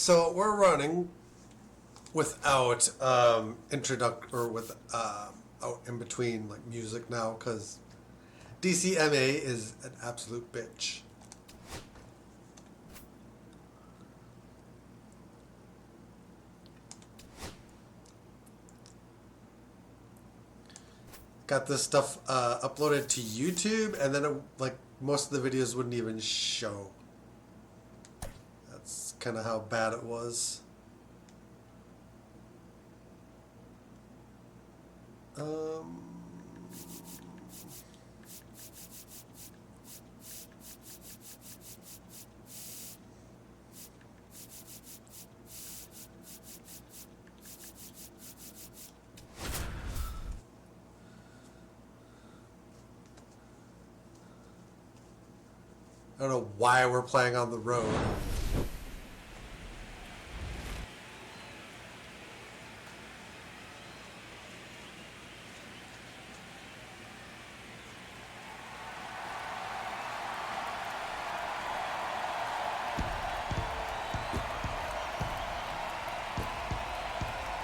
So we're running without with out in between like music now because DCMA is an absolute bitch. Got this stuff uploaded to YouTube, and then like most of the videos wouldn't even show. That's kind of how bad it was. I don't know why we're playing on the road.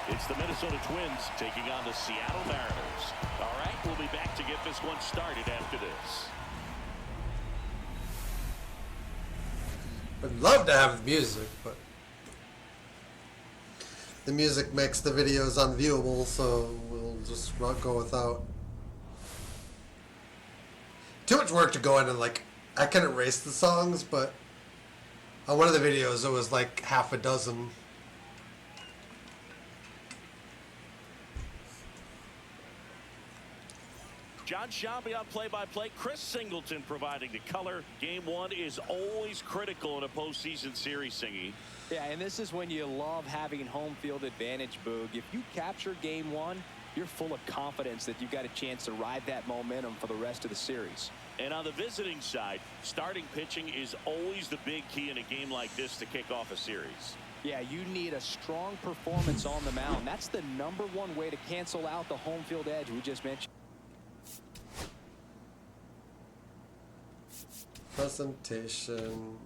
It's the Minnesota Twins taking on the Seattle Mariners. All right, we'll be back to get this one started after this. I'd love to have the music, but the music makes the videos unviewable, so we'll just go without. Too much work to go in and like, I can erase the songs, but on one of the videos it was like half a dozen. John Shambi on play-by-play. Chris Singleton providing the color. Game one is always critical in a postseason series, Singy. Yeah, and this is when you love having home field advantage, Boog. If you capture game one, you're full of confidence that you've got a chance to ride that momentum for the rest of the series. And on the visiting side, starting pitching is always the big key in a game like this to kick off a series. Yeah, you need a strong performance on the mound. That's the #1 way to cancel out the home field edge we just mentioned. Presentation.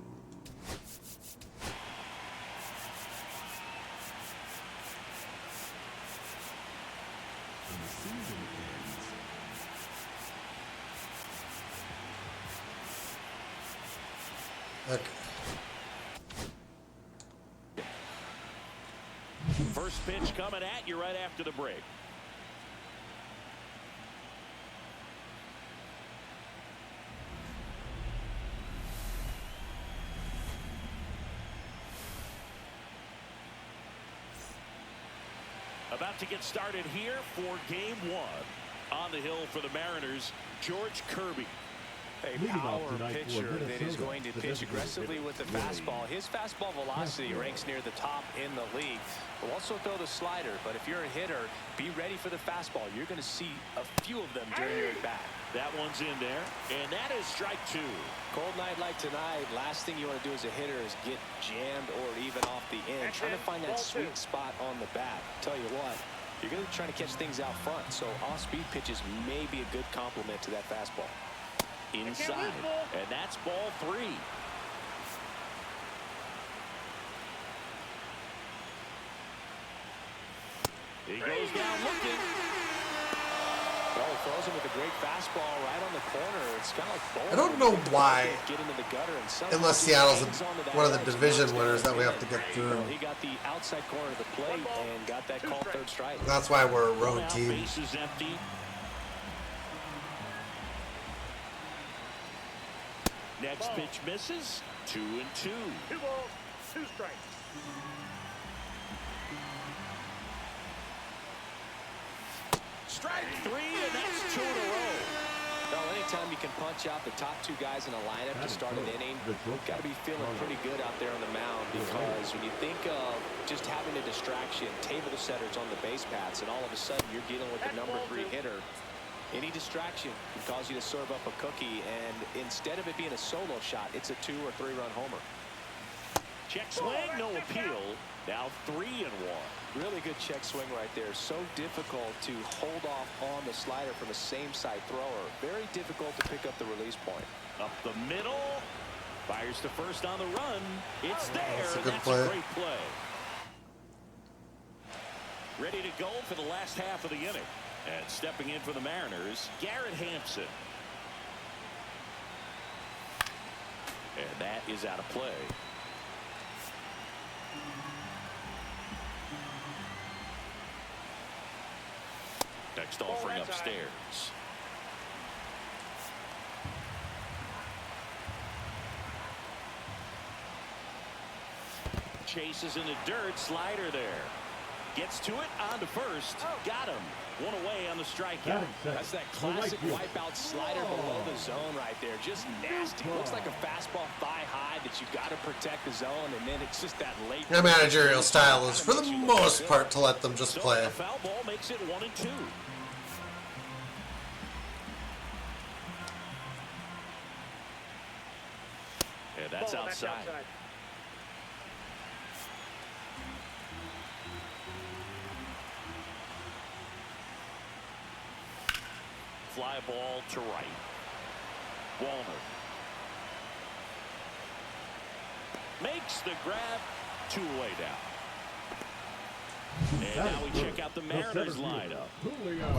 Okay. First pitch coming at you right after the break. About to get started here for game one. On the hill for the Mariners, George Kirby. A power pitcher that is going to pitch aggressively with the fastball. His fastball velocity ranks near the top in the league. Will also throw the slider, but if you're a hitter, be ready for the fastball. You're going to see a few of them during your at-bat. That one's in there, and that is strike two. Cold night like tonight, last thing you want to do as a hitter is get jammed or even off the end. Trying to find that sweet spot on the bat. Tell you what, you're going to be trying to catch things out front, so off-speed pitches may be a good complement to that fastball. Inside, and that's ball three. He goes down looking. Well, throws him with a great fastball right on the corner. It's kind of like bowling. I don't know why, Get into the gutter and unless Seattle's one of the division winners that we have to get through. He got the outside corner of the plate and got that call third strike. That's why we're a road team. Base is empty. Next pitch misses. 2-2. 2 balls, 2 strikes. Strike three, and that's 2 in a row. Well, anytime you can punch out the top 2 guys in a lineup to start an inning, got to be feeling pretty good out there on the mound, because when you think of just having a distraction, table setters on the base paths, and all of a sudden you're dealing with the #3 hitter, any distraction can cause you to serve up a cookie, and instead of it being a solo shot, it's a 2 or 3 run homer. Check swing, no appeal. Now 3-1. Really good check swing right there. So difficult to hold off on the slider from a same side thrower. Very difficult to pick up the release point. Up the middle. Fires to first on the run. It's there. That's a and good that's play. a great play. Ready to go for the last half of the inning. And stepping in for the Mariners, Garrett Hampson. And that is out of play. Next offering upstairs. Chases in the dirt. Slider there. Gets to it. On to first. Got him. One away on the strikeout. That's that classic wipeout slider below the zone right there. Just nasty. Looks like a fastball thigh high that you got to protect the zone, and then it's just that late. Their managerial style is, for the most part, to let them just play. A foul ball makes it 1-2. And that's outside. Fly ball to right. Walner makes the grab. 2 away now. And now we check out the Mariners lineup.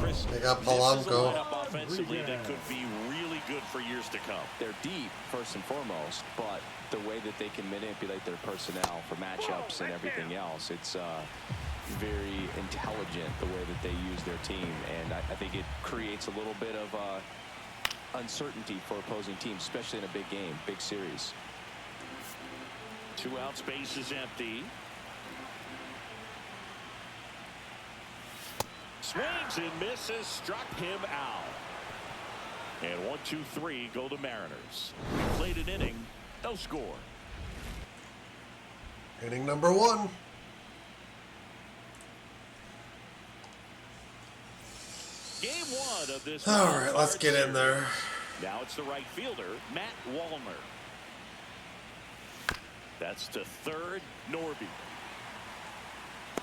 Chris, They got this is a Polanco. lineup offensively that could be really good for years to come. They're deep, first and foremost, but the way that they can manipulate their personnel for matchups and everything else, it's very intelligent the way that they use their team, and I think it creates a little bit of uncertainty for opposing teams, especially in a big game, big series. 2 out, space is empty. Swings and misses, struck him out. And 1-2-3 go the Mariners. We played an inning, no score. Inning number 1. Game 1 of this. All right, let's get in there. Now it's the right fielder, Matt Wallner. That's to third, Norby.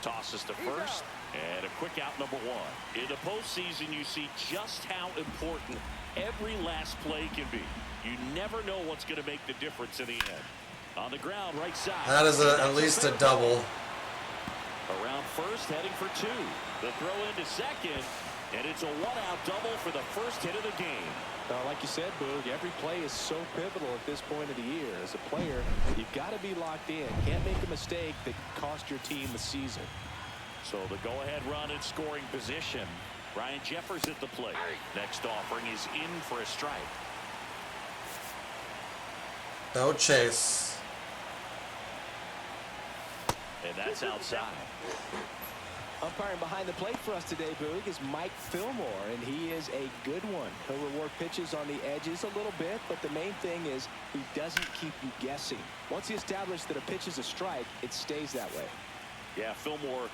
Tosses to first, and a quick out number 1. In the postseason, you see just how important every last play can be. You never know what's going to make the difference in the end. On the ground, right side. That is at least a double. Around first, heading for 2. The throw into second, and it's a 1-out double for the first hit of the game. Like you said, Boog, every play is so pivotal at this point of the year. As a player, you've got to be locked in. Can't make a mistake that can cost your team the season. So the go-ahead run in scoring position. Ryan Jeffers at the plate. Next offering is in for a strike. No chase. And that's outside. Umpiring behind the plate for us today, Boog, is Mike Fillmore, and he is a good one. He'll reward pitches on the edges a little bit, but the main thing is he doesn't keep you guessing. Once he established that a pitch is a strike, it stays that way. Yeah, Fillmore,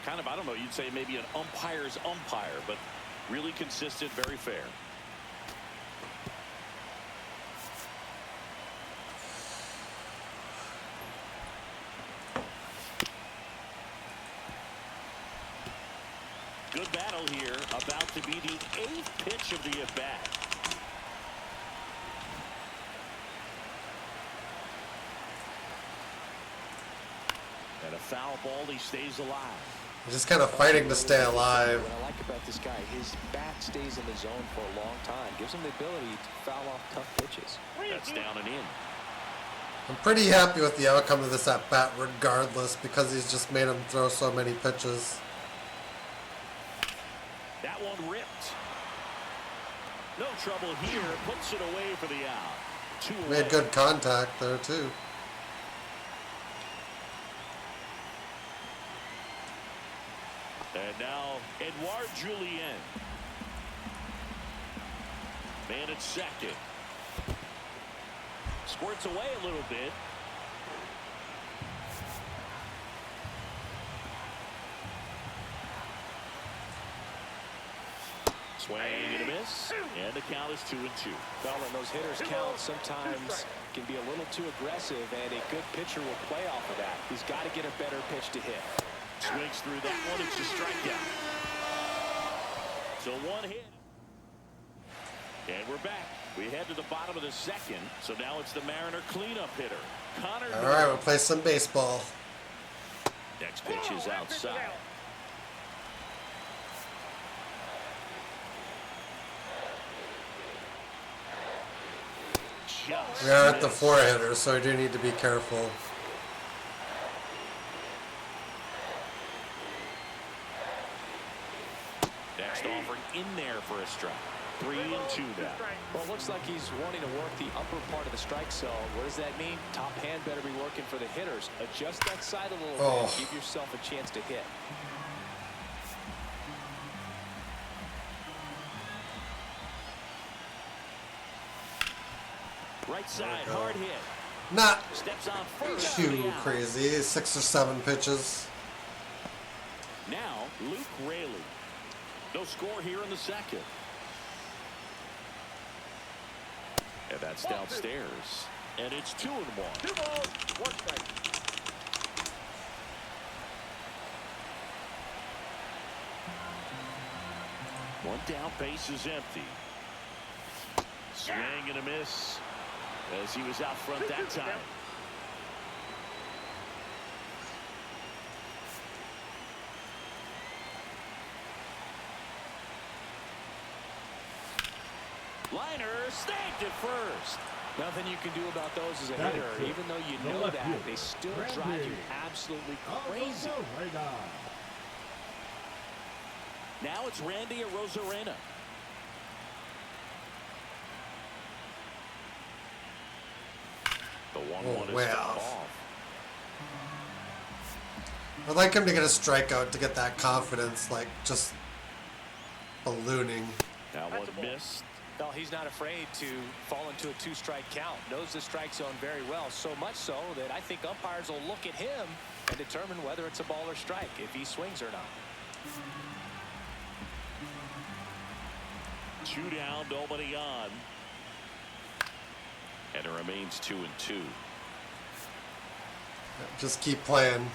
kind of, I don't know, you'd say maybe an umpire's umpire, but really consistent, very fair. Good battle here, about to be the 8th pitch of the at-bat. And a foul ball, he stays alive. He's just kind of fighting to stay alive. What I like about this guy, his bat stays in the zone for a long time. Gives him the ability to foul off tough pitches. That's down and in. I'm pretty happy with the outcome of this at-bat regardless, because he's just made him throw so many pitches. That one ripped. No trouble here. Puts it away for the out. 2 away. Made good contact there too. And now Edouard Julien. Man at second. Squirts away a little bit. Swing and a miss, and the count is 2-2. Well, when those hitters count, sometimes can be a little too aggressive, and a good pitcher will play off of that. He's got to get a better pitch to hit. Swings through that one. It's a strikeout. So 1 hit. And we're back. We head to the bottom of the second, so now it's the Mariner cleanup hitter. Connor. All right, we'll play some baseball. Next pitch is outside. We are at the four-hitter, so we do need to be careful. Next offering in there for a strike. 3-2 now. Well, it looks like he's wanting to work the upper part of the strike zone. What does that mean? Top hand better be working for the hitters. Adjust that side a little bit. Give yourself a chance to hit. Right side, hard hit. Not Steps on first. too crazy. 6 or 7 pitches. Now, Luke Raley. No score here in the second. And that's downstairs. And it's 2-1. 2 balls, 1 strike. One down, base is empty. Swing and a miss as he was out front that time. Liner snagged at first. Nothing you can do about those as a hitter. Even though you know that, they still drive you absolutely crazy. Now it's Randy Arozarena. The 1-1 is fouled off. I'd like him to get a strikeout to get that confidence, like just ballooning. Now one missed. Well, he's not afraid to fall into a 2-strike count. Knows the strike zone very well, so much so that I think umpires will look at him and determine whether it's a ball or strike, if he swings or not. 2 down, nobody on. And it remains 2-2. Just keep playing.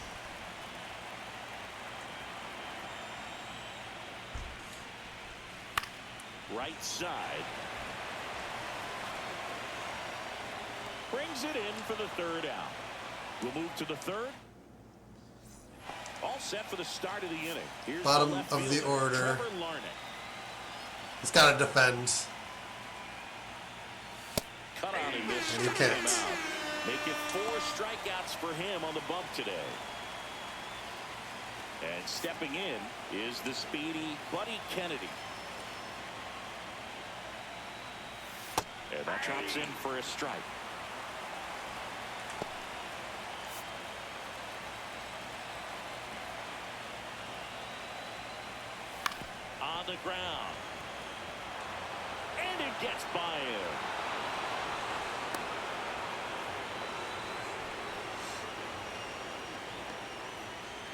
Right side. Brings it in for the 3rd out. We'll move to the 3rd. All set for the start of the inning. Here's Bottom the left of the fielder, order. Trevor Larnach. He's got to defend. Cut on and missed. And he can't. Make it 4 strikeouts for him on the bump today. And stepping in is the speedy Buddy Kennedy. And that drops in for a strike. On the ground. And it gets by him.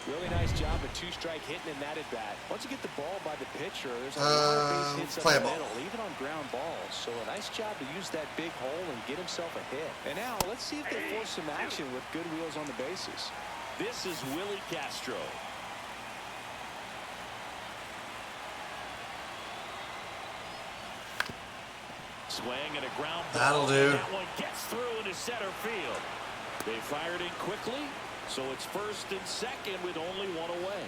Really nice job of 2-strike hitting in that at bat. Once you get the ball by the pitcher, there's a lot of base hits up the middle, even on ground balls. So a nice job to use that big hole and get himself a hit. And now let's see if they force some action with good wheels on the bases. This is Willie Castro. Swing and a ground ball. That'll do. That one gets through into center field. They fired in quickly, so it's 1st and 2nd with only 1 away.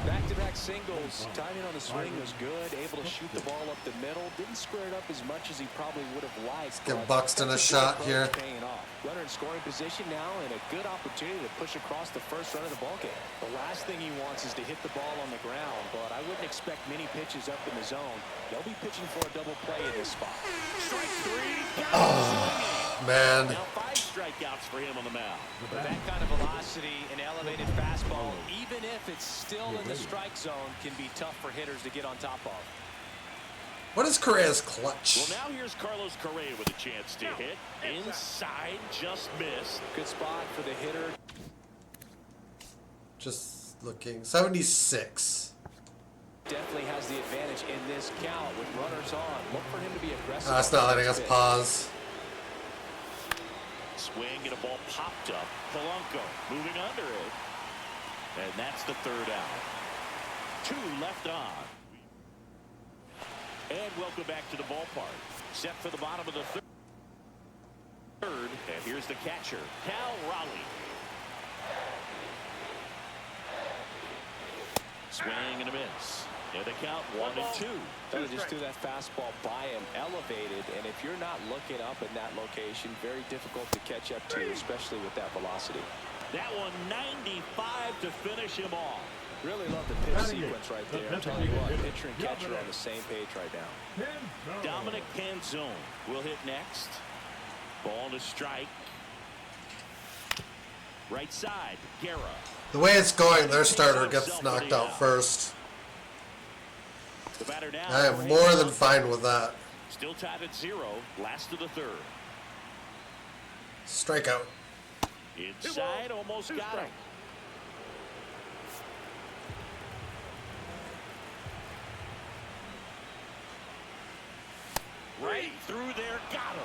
Back-to-back singles. Timing on the swing was good. Able to shoot the ball up the middle. Didn't square it up as much as he probably would have liked. Give Buxton a shot here. Paying off. Runner in scoring position now, and a good opportunity to push across the first run of the ballgame. The last thing he wants is to hit the ball on the ground, but I wouldn't expect many pitches up in the zone. They'll be pitching for a double play in this spot. Strike 3. Man. Now 5 strikeouts for him on the mound. But that kind of velocity and elevated fastball, even if it's still in the strike zone, can be tough for hitters to get on top of. What is Correa's clutch? Well, now here's Carlos Correa with a chance to hit. Inside, just missed. Good spot for the hitter. Just looking. 76. Definitely has the advantage in this count with runners on. Look for him to be aggressive. That's not letting us pause. Swing and a ball popped up. Polanco moving under it. And that's the 3rd out. 2 left on. And welcome back to the ballpark. Set for the bottom of the third. And here's the catcher, Cal Raleigh. Swing and a miss. And the count 1-2. They just threw that fastball by him, elevated, and if you're not looking up in that location, very difficult to catch up to, especially with that velocity. That one 95 to finish him off. Really love the pitch sequence right there. I'm telling you what, pitcher and catcher are on the same page right now. Dominic Panzone will hit next. Ball to strike. Right side, Guerra. The way it's going, their starter gets knocked out first. The batter now. I am more than fine with that. Still tied at 0. Last of the third. Strikeout. Inside, almost got him. Right through there, got him.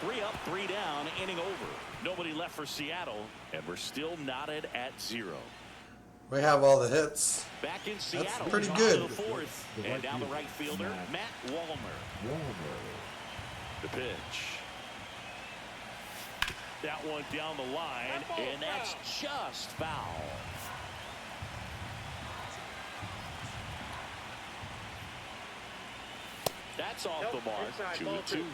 3 up, 3 down, inning over. Nobody left for Seattle, and we're still knotted at 0. We have all the hits. Back in Seattle, pretty top good. of the 4th, and down the right fielder, Matt Wallner. The pitch. That one down the line, and that's just foul. That's off the mark. 2-2.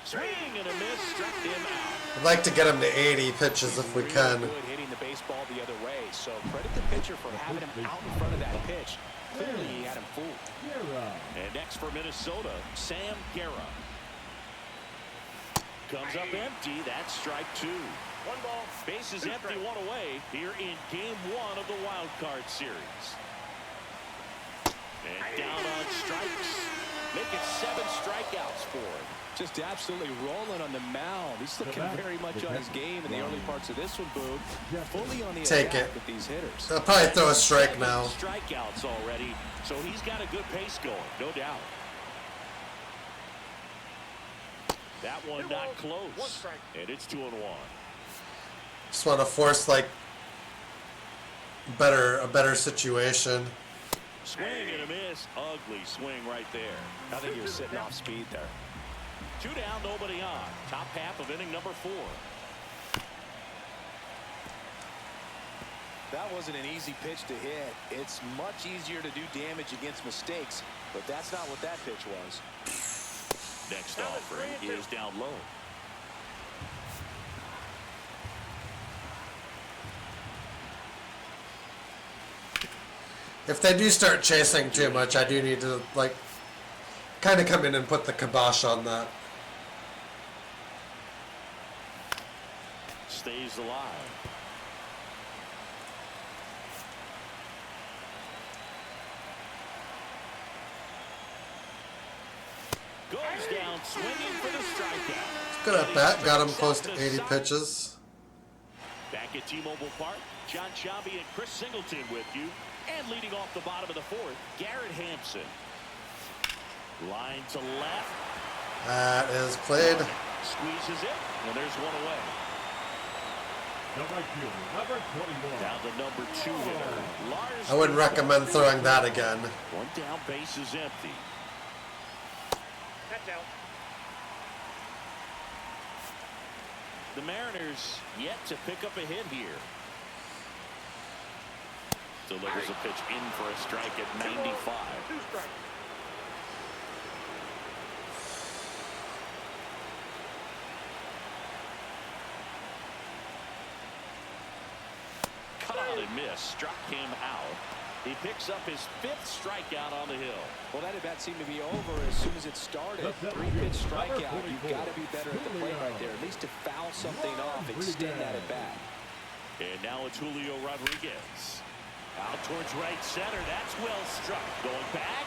Swing and a miss, struck him out. I'd like to get him to 80 pitches if we can. Good hitting the baseball the other way, so credit the pitcher for having him out in front of that pitch. Clearly he had him fooled. And next for Minnesota, Sam Guerra. Comes up empty. That's strike 2. 1 ball. Bases empty, 1 away here in game 1 of the wild card series. And down on strikes. Make it 7 strikeouts for him. Just absolutely rolling on the mound. He's looking very much on his game in the early parts of this one, Boog. Fully on the Take attack it. with these hitters. They'll probably throw a strike now. Strikeouts already, so he's got a good pace going, no doubt. That one not close, and it's 2-1. Just want to force like a better situation. Swing and a miss. Ugly swing right there. I think he was sitting off speed there. 2 down, nobody on. Top half of inning number 4. That wasn't an easy pitch to hit. It's much easier to do damage against mistakes, but that's not what that pitch was. Next offering is down low. If they do start chasing too much, I do need to like kind of come in and put the kibosh on that. Stays alive. Goes down swinging for the strikeout. Good at bat. Got him close to 80 pitches. Back at T-Mobile Park, John Sciambi and Chris Singleton with you. And leading off the bottom of the 4th, Garrett Hampson. Line to left. That is played. Squeezes it, and there's 1 away. Number 21. Now the number 2 hitter, Lars. I wouldn't recommend throwing that again. 1 down, base is empty. That's out. The Mariners yet to pick up a hit here. Delivers a pitch in for a strike at 95. 2 strikes. Cut out and miss. Struck him out. He picks up his 5th strikeout on the hill. Well, that at bat seemed to be over as soon as it started. 3-pitch strikeout. You've got to be better at the plate right there. At least to foul something off, extend that at bat. And now it's Julio Rodriguez. Out towards right center. That's well struck. Going back.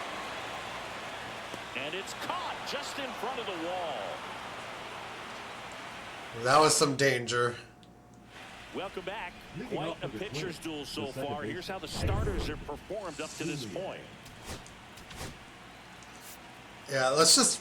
And it's caught just in front of the wall. That was some danger. Welcome back. Quite a pitcher's duel so far. Here's how the starters have performed up to this point. Yeah, let's just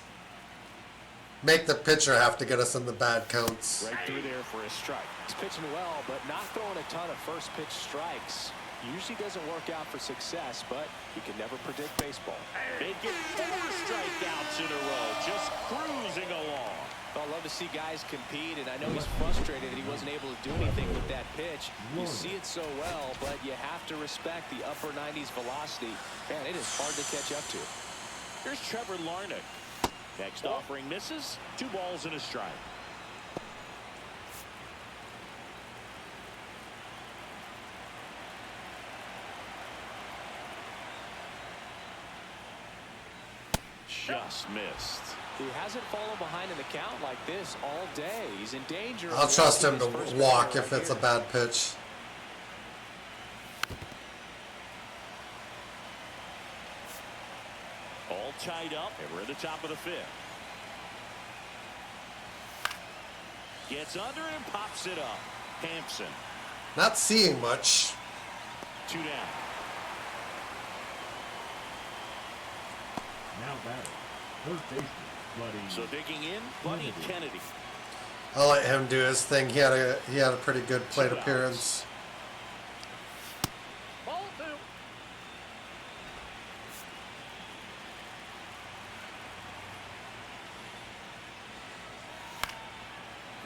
make the pitcher have to get us in the bad counts. Right through there for a strike. He's pitching well, but not throwing a ton of first pitch strikes. Usually doesn't work out for success, but you can never predict baseball. They get 4 strikeouts in a row, just cruising along. I love to see guys compete, and I know he's frustrated that he wasn't able to do anything with that pitch. You see it so well, but you have to respect the upper 90s velocity. Man, it is hard to catch up to. Here's Trevor Larnach. Next offering misses. 2 balls and a strike. Just missed. He hasn't fallen behind in the count like this all day. He's in danger. I'll trust him to walk if it's a bad pitch. All tied up, and we're at the top of the 5th. Gets under and pops it up. Hampson. Not seeing much. 2 down. Now batting. First baseman, Buddy. So digging in, Buddy Kennedy. I'll let him do his thing. He had a pretty good plate appearance. Ball 2.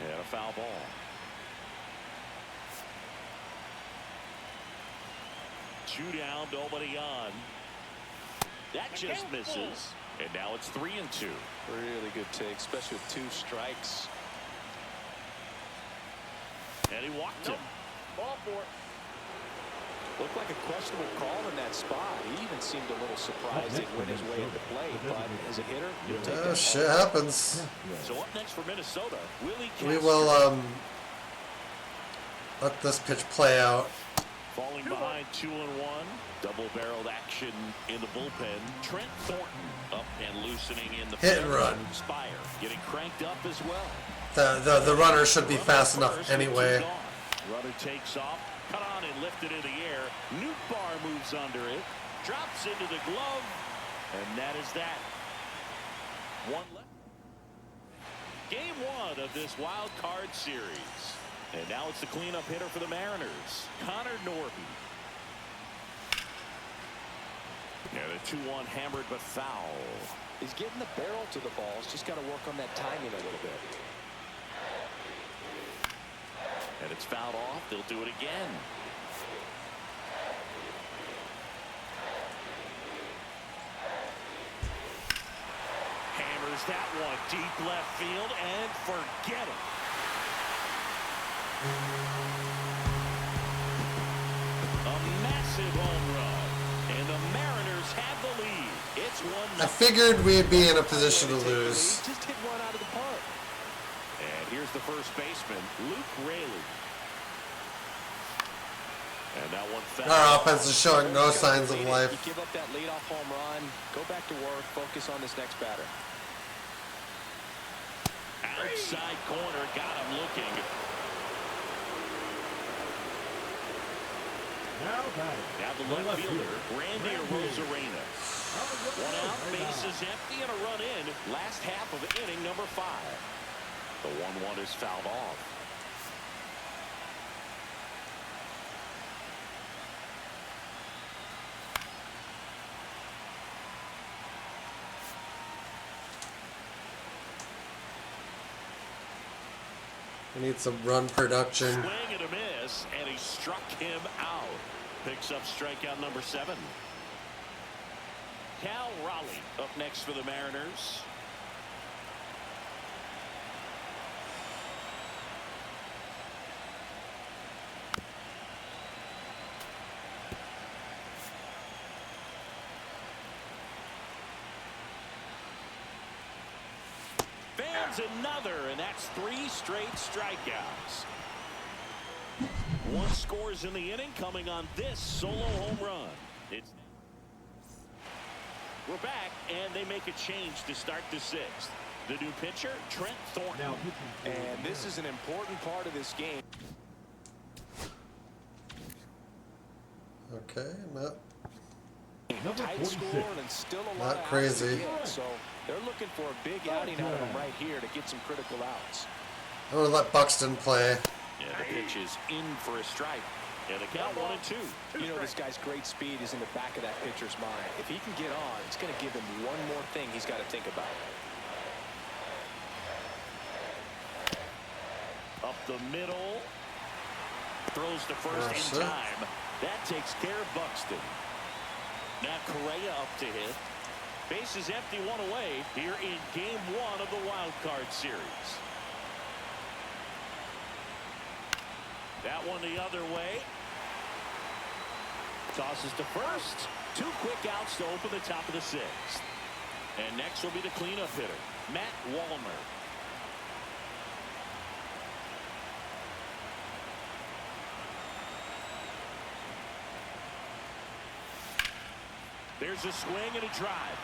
And a foul ball. Two down, nobody on. That just misses. And now it's 3-2. Really good take, especially with 2 strikes. And he walked him. Ball 4. Looked like a questionable call in that spot. He even seemed a little surprised he went his way at the plate, but as a hitter, you'll take that. Shit happens. So up next for Minnesota, Willie We Castro. will let this pitch play out. Falling behind 2-1. Double-barreled action in the bullpen. Trent Thornton up and loosening in the Hit and run. Spire getting cranked up as well. The runner should be fast enough anyway. Runner takes off, cut on and lifted in the air. Nootbaar moves under it, drops into the glove, and that is that. 1 left. Game 1 of this wild card series. And now it's the cleanup hitter for the Mariners, Connor Norby. And a 2-1 hammered but foul. He's getting the barrel to the balls. Just got to work on that timing a little bit. And it's fouled off. They'll do it again. Hammers that one deep left field and forget it. A massive home run. And the Mariners have the lead. It's 1-0. I figured we'd be in a position to lose. Just hit one out of the park. And here's the first baseman, Luke Raley. And that one foul. Our offense is showing no signs of You life. give up that leadoff home run, go back to work, focus on this next batter. Outside corner, got him looking. Now batting. Now the left fielder, Randy Arozarena. 1 out, bases empty, and a run in. Last half of inning number 5. The 1-1 is fouled off. We need some run production. Swing and a miss, and he struck him out. Picks up strikeout number 7. Cal Raleigh up next for the Mariners. Fans another, and that's 3 straight strikeouts. 1 scores in the inning, coming on this solo home run. We're back, and they make a change to start the 6th. The new pitcher, Trent Thornton. Now pitching. And this is an important part of this game. Okay, not Number Tight 46. score and still a lot Not of crazy. outs to get, so They're looking for a big outing out of him right here to get some critical outs. I'm going to let Buxton play. Yeah, the pitch is in for a strike. And the count 1-2. You know, this guy's great speed is in the back of that pitcher's mind. If he can get on, it's going to give him one more thing he's got to think about. Up the middle. Throws to first in time. That takes care of Buxton. Now Correa up to hit. Bases empty, one away here in game 1 of the wild card series. That one the other way. Tosses to first. 2 quick outs to open the top of the 6th. And next will be the cleanup hitter, Matt Wallner. There's a swing and a drive.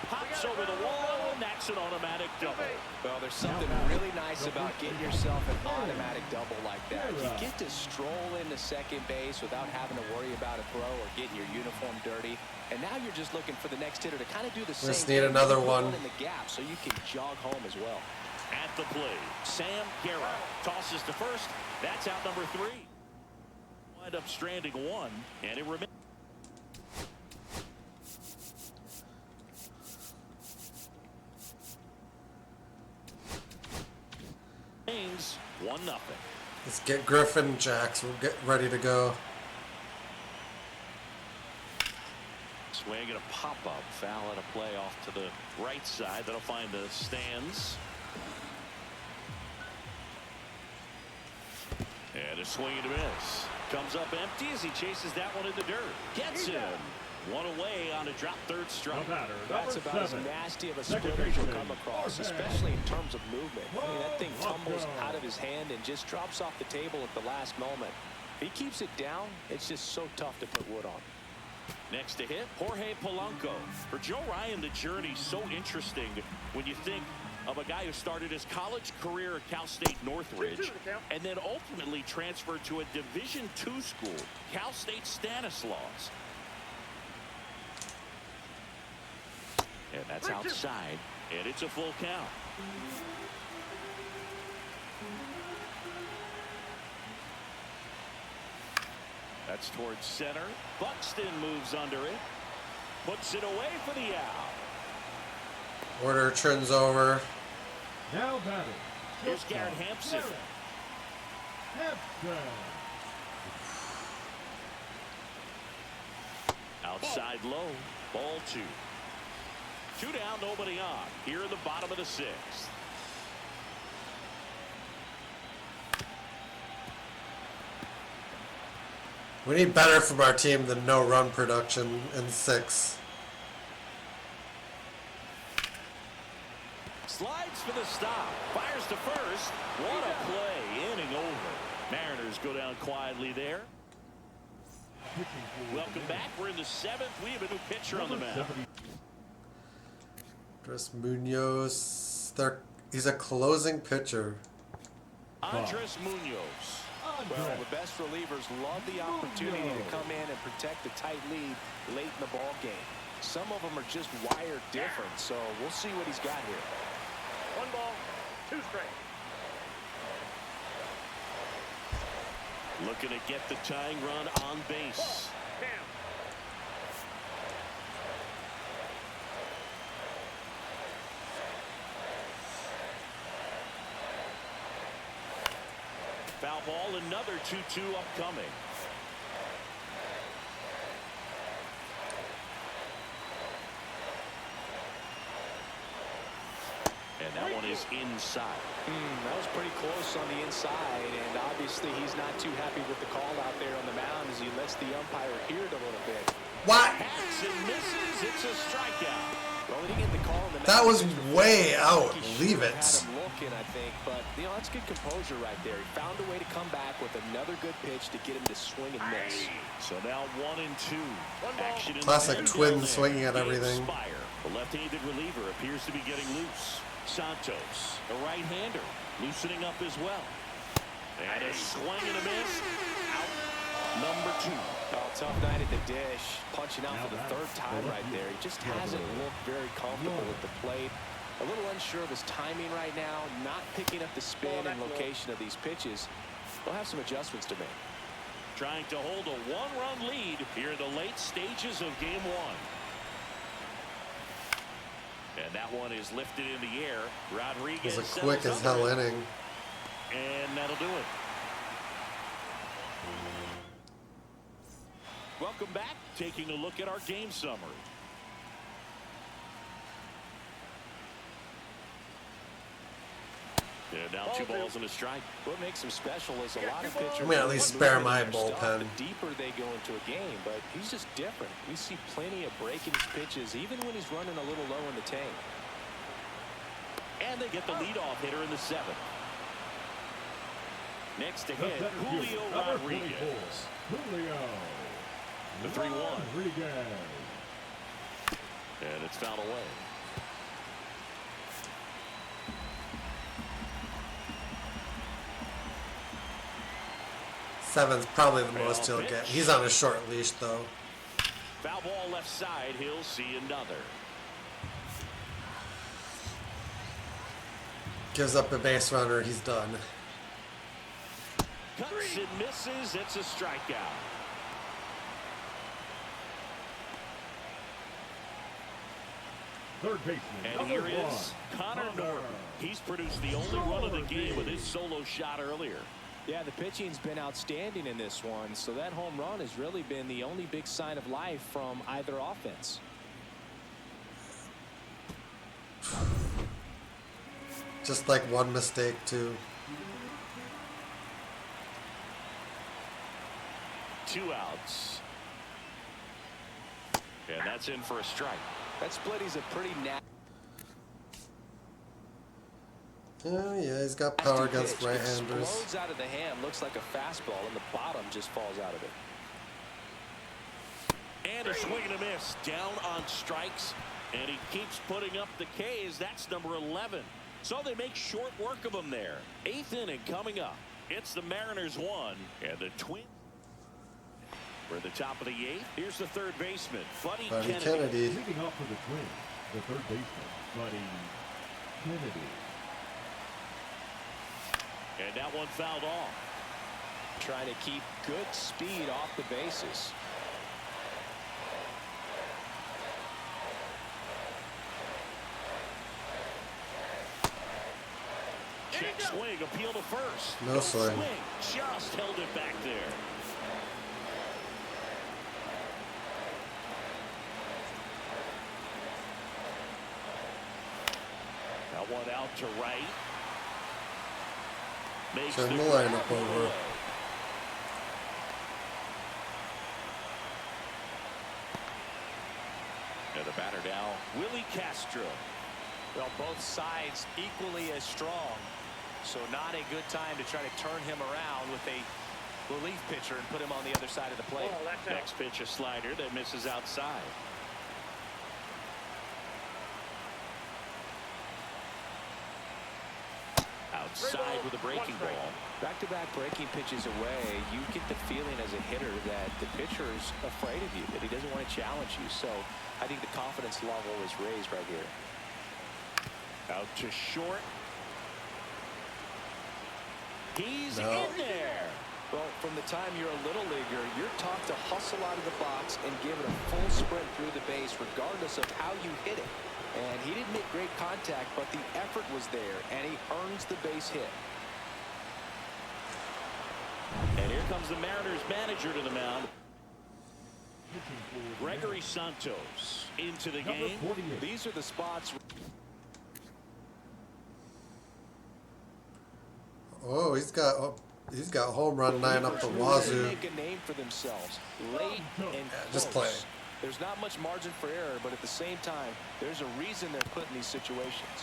Pops over the wall, and that's an automatic double. Well, there's something really nice about getting yourself an automatic double like that. You get to stroll into second base without having to worry about a throw or getting your uniform dirty. And now you're just looking for the next hitter to kind of do the same. Just need another one in the gap so you can jog home as well. At the plate, Sam Guerra tosses to first. That's out number 3. Wind up stranding 1, and it remains. 1-0. Let's get Griffin, Jacks. We'll get ready to go. Swing and a pop-up. Foul at a play off to the right side. That'll find the stands. And a swing and a miss. Comes up empty as he chases that one in the dirt. Gets him. 1 away on a drop third strike. That's about as nasty of a split as you'll come across, especially in terms of movement. I mean, that thing tumbles out of his hand and just drops off the table at the last moment. If he keeps it down, it's just so tough to put wood on. Next to hit, Jorge Polanco. For Joe Ryan, the journey's so interesting when you think of a guy who started his college career at Cal State Northridge and then ultimately transferred to a Division II school, Cal State Stanislaus. And that's outside, and it's a full count. That's towards center. Buxton moves under it. Puts it away for the out. Order turns over. Now batting. Here's Garrett Hampson. Outside low. Ball 2. 2 down, nobody on. Here in the bottom of the 6th. We need better from our team than no run production in 6. Slides for the stop. Fires to first. What a play. Inning over. Mariners go down quietly there. Welcome back. We're in the 7th. We have a new pitcher on the mound. Andres Munoz. He's a closing pitcher. Andres Munoz. Well, the best relievers love the opportunity to come in and protect the tight lead late in the ball game. Some of them are just wired different, so we'll see what he's got here. 1 ball, 2 strikes. Looking to get the tying run on base. Foul ball, another 2-2 upcoming. And that one is inside. That was pretty close on the inside, and obviously he's not too happy with the call out there on the mound as he lets the umpire hear it a little bit. What? Hacks and misses. It's a strikeout. Well, he didn't get the call on the mound. That was way out. Leave it. Had him looking, I think, but that's good composure right there. He found a way to come back with another good pitch to get him to swing and miss. So now 1-2. Action in Classic the twin middle. swinging at everything. Inspire. The left-handed reliever appears to be getting loose. Santos, a right-hander, loosening up as well. And a swing and a miss. Out number 2. Oh, tough night at the dish. Punching out for the third time right there. He just hasn't looked very comfortable with the plate. A little unsure of his timing right now. Not picking up the spin and location of these pitches. They'll have some adjustments to make. Trying to hold a one-run lead here in the late stages of game one. And that one is lifted in the air. Rodriguez. It was a quick as hell inning. And that'll do it. Welcome back. Taking a look at our game summary. And now 2 balls and a strike. What makes him special is a lot of pitchers. I'm gonna at least spare my bullpen. The deeper they go into a game, but he's just different. We see plenty of breaking pitches, even when he's running a little low in the tank. And they get the leadoff hitter in the 7th. Next to hit, Julio Rodriguez. Julio. The 3-1. Rodriguez. And it's fouled away. Seven's probably the most he'll get. He's on a short leash, though. Foul ball left side. He'll see another. Gives up a base runner. He's done. Cuts and misses. It's a strikeout. Third baseman. And here is Connor Norton. He's produced the only run of the game with his solo shot earlier. Yeah, the pitching's been outstanding in this one, so that home run has really been the only big sign of life from either offense. Just like one mistake, too. 2 outs. And that's in for a strike. That split is a pretty nasty. Oh, yeah, he's got power against right-handers. Explodes out of the hand, looks like a fastball, and the bottom just falls out of it. And a swing and a miss. Down on strikes. And he keeps putting up the K's. That's number 11. So they make short work of him there. 8th inning coming up. It's the Mariners 1 and the Twins. We're at the top of the 8th. Here's the third baseman, Buddy Kennedy. Leading off for the Twins, the third baseman, Buddy Kennedy. And that one fouled off. Trying to keep good speed off the bases. Check swing, appeal to first. No swing. Just held it back there. That one out to right. Makes Turn the lineup over. And the batter now, Willie Castro. Well, both sides equally as strong. So not a good time to try to turn him around with a relief pitcher and put him on the other side of the plate. Next pitch, a slider that misses outside. Outside with a breaking ball. Back-to-back breaking pitches away, you get the feeling as a hitter that the pitcher's afraid of you, that he doesn't want to challenge you. So I think the confidence level is raised right here. Out to short. He's in there. Well, from the time you're a little leaguer, you're taught to hustle out of the box and give it a full sprint through the base, regardless of how you hit it. And he didn't make great contact, but the effort was there, and he earns the base hit. And here comes the Mariners manager to the mound. Gregory Santos into the game. These are the spots. Oh, he's got home run 9 up the wazoo. Make a name for themselves late and just close. play. There's not much margin for error, but at the same time, there's a reason they're put in these situations.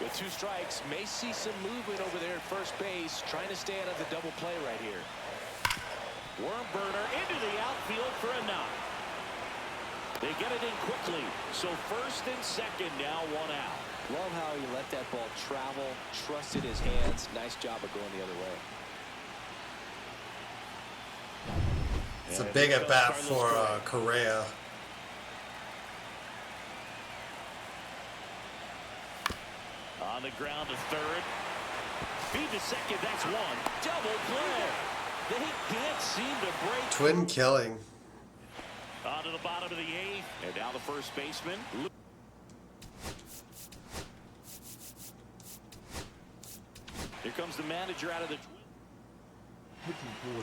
With 2 strikes, may see some movement over there at first base, trying to stay out of the double play right here. Worm burner into the outfield for a knock. They get it in quickly, so first and second now 1 out. Love how he let that ball travel, trusted his hands. Nice job of going the other way. It's a big at bat for Correa. On the ground to third. Feed to second. That's one. Double play. They can't seem to break. Twin killing. On to the bottom of the eighth. And now the first baseman. Here comes the manager out of the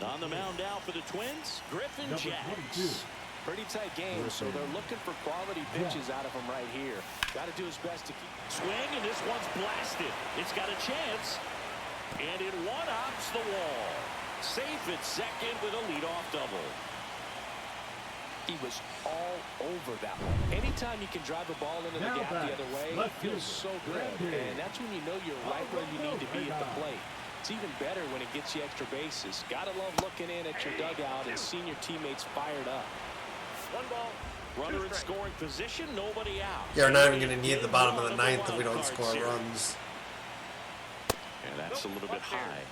on the mound now for the Twins, Griffin Jax. Pretty tight game, so they're looking for quality pitches out of him right here. Got to do his best to keep Swing, and this one's blasted. It's got a chance, and it one-ups the wall. Safe at second with a leadoff double. He was all over that one. Anytime you can drive a ball into the gap the other way, it feels so good. And that's when you know you're right where you need to be at the plate. It's even better when it gets you extra bases. Gotta love looking in at your dugout and seeing your teammates fired up. One ball. Runner in scoring position, nobody out. Yeah, we're not even going to need the bottom of the ninth if we don't score runs. And that's a little bit high.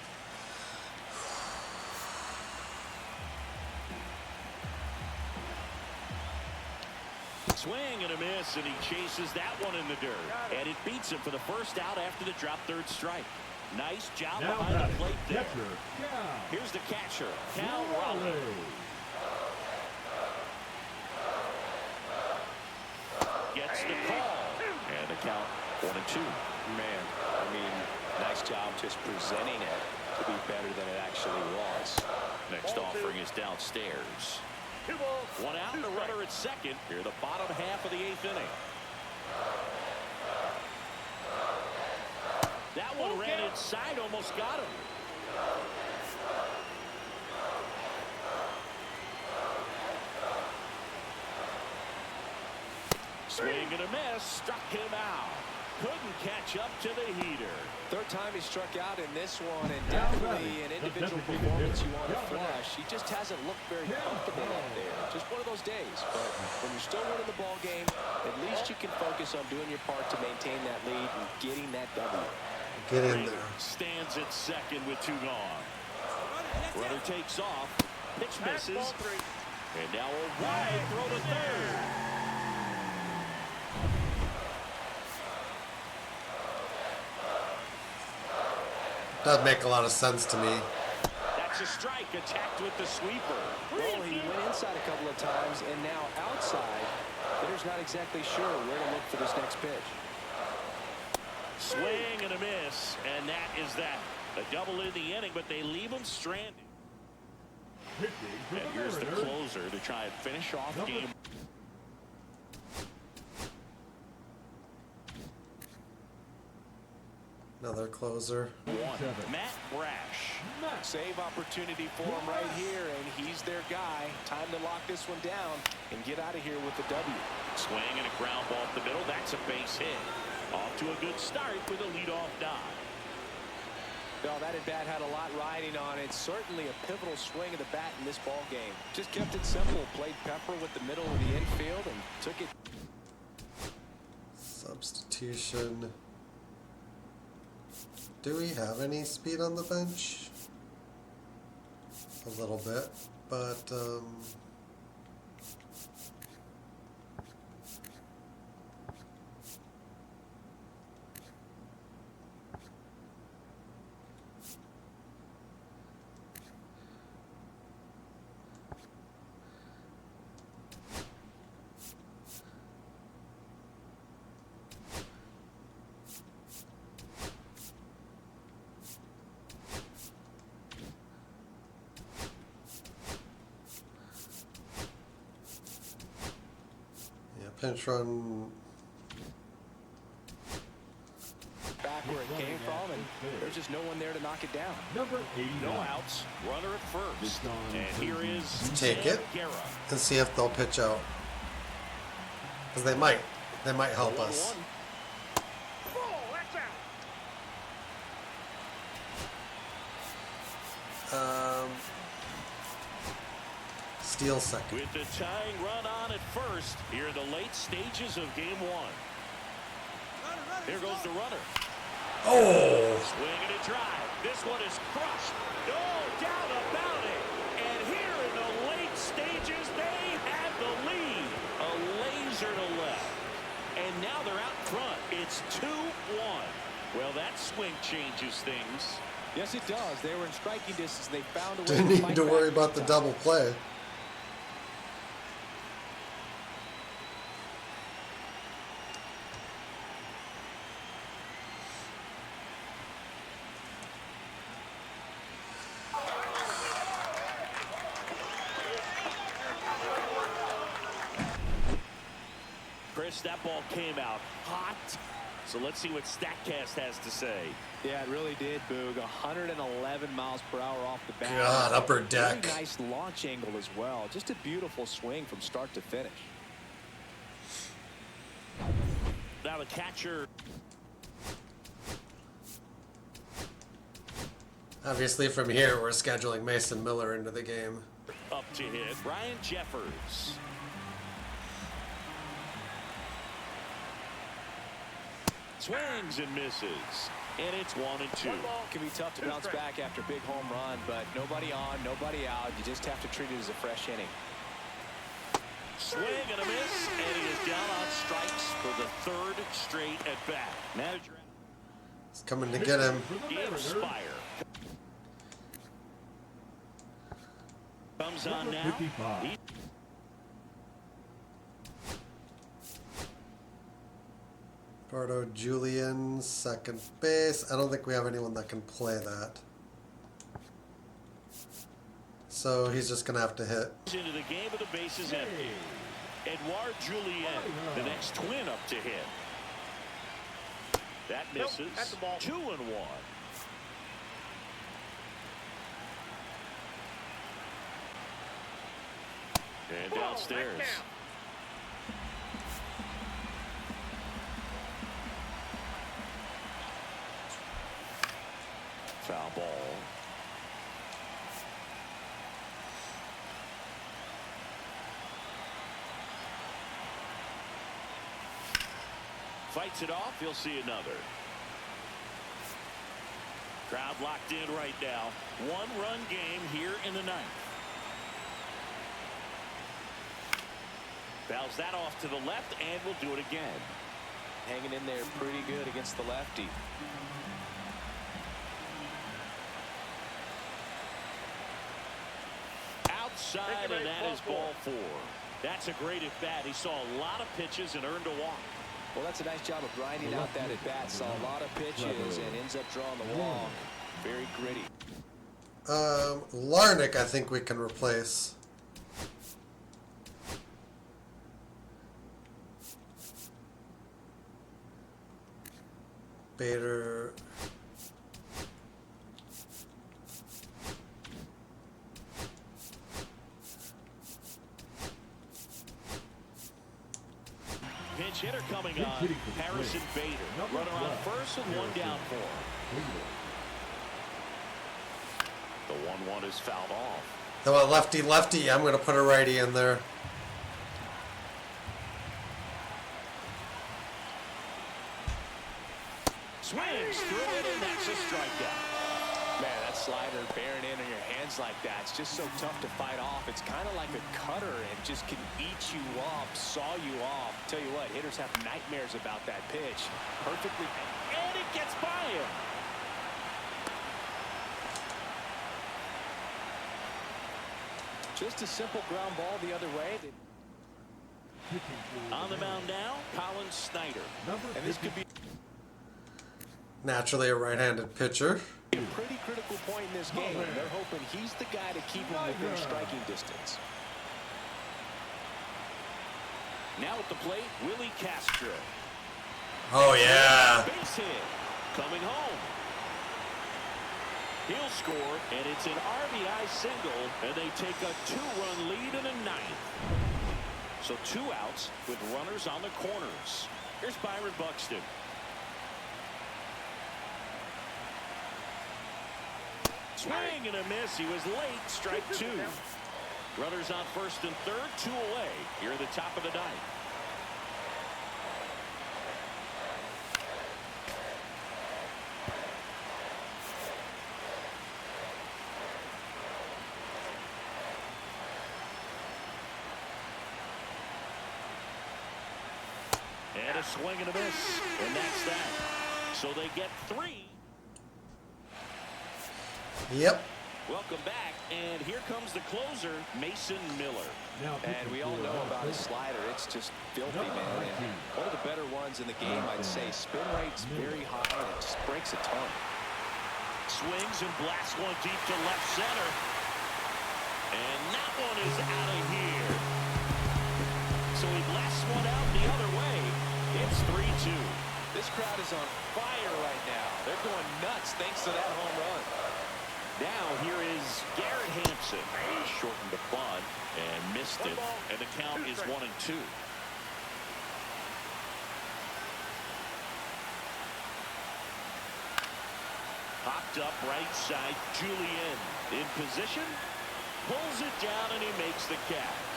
Swing and a miss, and he chases that one in the dirt. And it beats him for the first out after the drop third strike. Nice job behind the plate there. Here's the catcher, Cal Raleigh. Gets the call. And the count 1-2. Man, I mean, nice job just presenting it to be better than it actually was. Next offering is downstairs. 2 balls. One out, and a runner at second. Here, the bottom half of the eighth inning. That one ran inside, almost got him. Swing and a miss, struck him out. Couldn't catch up to the heater. Third time he struck out in this one, and definitely an individual performance you want to flush. He just hasn't looked very comfortable out there. Just one of those days. But when you're still winning the ball game, at least you can focus on doing your part to maintain that lead and getting that W. Get in there. Stands at second with 2 gone. Runner takes off. Pitch misses. And now a wide throw to third. Does make a lot of sense to me. That's a strike, attacked with the sweeper. Well, he went inside a couple of times, and now outside. Hitter's not exactly sure where to look for this next pitch. Swing and a miss, and that is that. A double in the inning, but they leave him stranded. And here's the closer to try and finish off game. Another closer. Matt Brash. Save opportunity for him right here, and he's their guy. Time to lock this one down and get out of here with the W. Swing and a ground ball up the middle. That's a base hit. Off to a good start with a leadoff dive. Well, that at bat had a lot riding on it. Certainly a pivotal swing of the bat in this ball game. Just kept it simple. Played Pepper with the middle of the infield and took it. Substitution. Do we have any speed on the bench? A little bit, but pinch run. Back where it came from, and there's just no one there to knock it down. Number 89. No outs. Runner at first. And here is Take it and see if they'll pitch out. Because they might. They might help us. Steal second. With the tying run on at first, here in the late stages of game 1. Here goes the runner. Oh! Swing and a drive. This one is crushed. No doubt about it. And here in the late pitches. They have the lead. A laser to left. And now they're out front. It's 2-1. Well, that swing changes things. Yes, it does. They were in striking distance. They found a way Didn't to need fight to back worry at about the time. double play. Chris, that ball came out hot. So let's see what StatCast has to say. Yeah, it really did, Boog. 111 miles per hour off the bat. God, upper deck. Very nice launch angle as well. Just a beautiful swing from start to finish. Now the catcher. Obviously, from here, we're scheduling Mason Miller into the game. Up to hit. Ryan Jeffers. Swings and misses. And it's 1-2. It can be tough to bounce back after a big home run, but nobody on, nobody out. You just have to treat it as a fresh inning. Swing and a miss, and he is down on strikes for the third straight at bat. Manager It's coming to get him. Gabe Spire comes on now. 55. Bardo Julian, second base. I don't think we have anyone that can play that. So he's just going to have to hit. Into the game with the bases empty. YR2, the next twin up to hit. That misses. At the ball. 2-1. And downstairs. Foul ball. Fights it off. He'll see another. Crowd locked in right now. One-run game here in the ninth. Fouls that off to the left, and will do it again. Hanging in there pretty good against the lefty. Outside, and that is ball 4. That's a great at-bat. He saw a lot of pitches and earned a walk. Well, that's a nice job of grinding out that at-bat. Saw a lot of pitches and ends up drawing the walk. Very gritty. Larnick, I think we can replace. Bader. Pinch hitter coming on. Harrison Bader. Runner on first and one down for him. The 1-1 is fouled off. How about lefty? I'm going to put a righty in there. Swings through it, and that's a strikeout. Man, that slider bearing in on your hands like that, it's just so tough to fight off. It's kind of like a cutter and just can eat you up, saw you off. Tell you what, hitters have nightmares about that pitch. Perfectly. And it gets by him. Just a simple ground ball the other way. On the mound now, Colin Snyder. And this could be Naturally a right-handed pitcher. a pretty critical point in this game. They're hoping he's the guy to keep him within striking distance. Now at the plate, Willie Castro. Oh, yeah. Base hit. Coming home. He'll score, and it's an RBI single, and they take a 2-run lead in the ninth. So 2 outs with runners on the corners. Here's Byron Buxton. Swing and a miss. He was late. Strike 2. Runners on first and third, 2 away here at the top of the ninth. And a swing and a miss. And that's that. So they get 3. Yep. Welcome back. And here comes the closer, Mason Miller. And we all know about his slider. It's just filthy, man. And one of the better ones in the game, I'd say. Spin rate's very high, and it just breaks a ton. Swings and blasts one deep to left center. And that one is out of here. So he blasts one out the other way. It's 3-2. This crowd is on fire right now. They're going nuts thanks to that home run. Now here is Garrett Hampson. He shortened the bunt and missed it. And the count is 1-2. Popped up right side. Julian in position. Pulls it down and he makes the catch.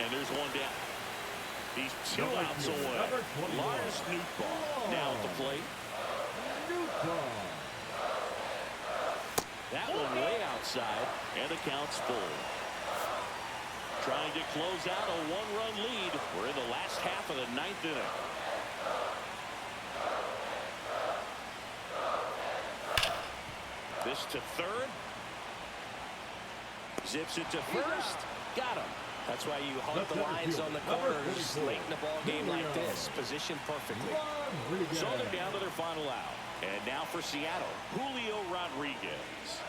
And there's one down. He's 2 outs away. Lars Nootbaar now at the plate. That one way outside, and the count's full. Trying to close out a 1-run lead. We're in the last half of the 9th inning. This to third. Zips it to first. Got him. That's why you hunt the lines on the corners late in a ball game like this. Positioned perfectly. So they're down to their final out. And now for Seattle, Julio Rodriguez.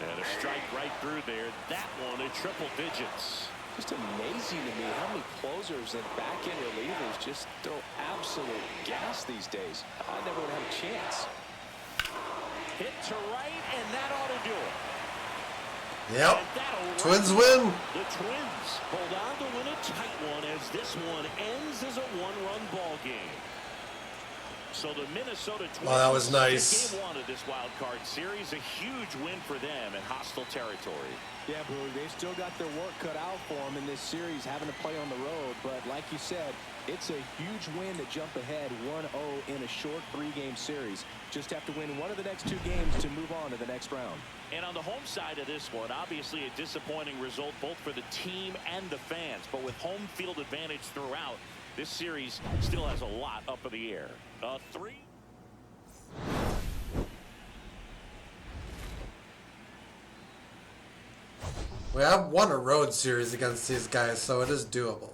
And a strike right through there. That one in triple digits. Just amazing to me how many closers and back-end relievers just throw absolute gas these days. I never would have a chance. Hit to right, and that ought to do it. Yep. Twins win. The Twins hold on to win a tight one as this one ends as a 1-run ball game. So the Minnesota Twins, that was nice. Game 1 of this wild card series, a huge win for them in hostile territory. Yeah, Brewer, they've still got their work cut out for them in this series, having to play on the road. But like you said, it's a huge win to jump ahead 1-0 in a short 3-game series. Just have to win one of the next 2 games to move on to the next round. And on the home side of this one, obviously a disappointing result both for the team and the fans. But with home field advantage throughout, this series still has a lot up in the air. 3. We have won a road series against these guys, so it is doable.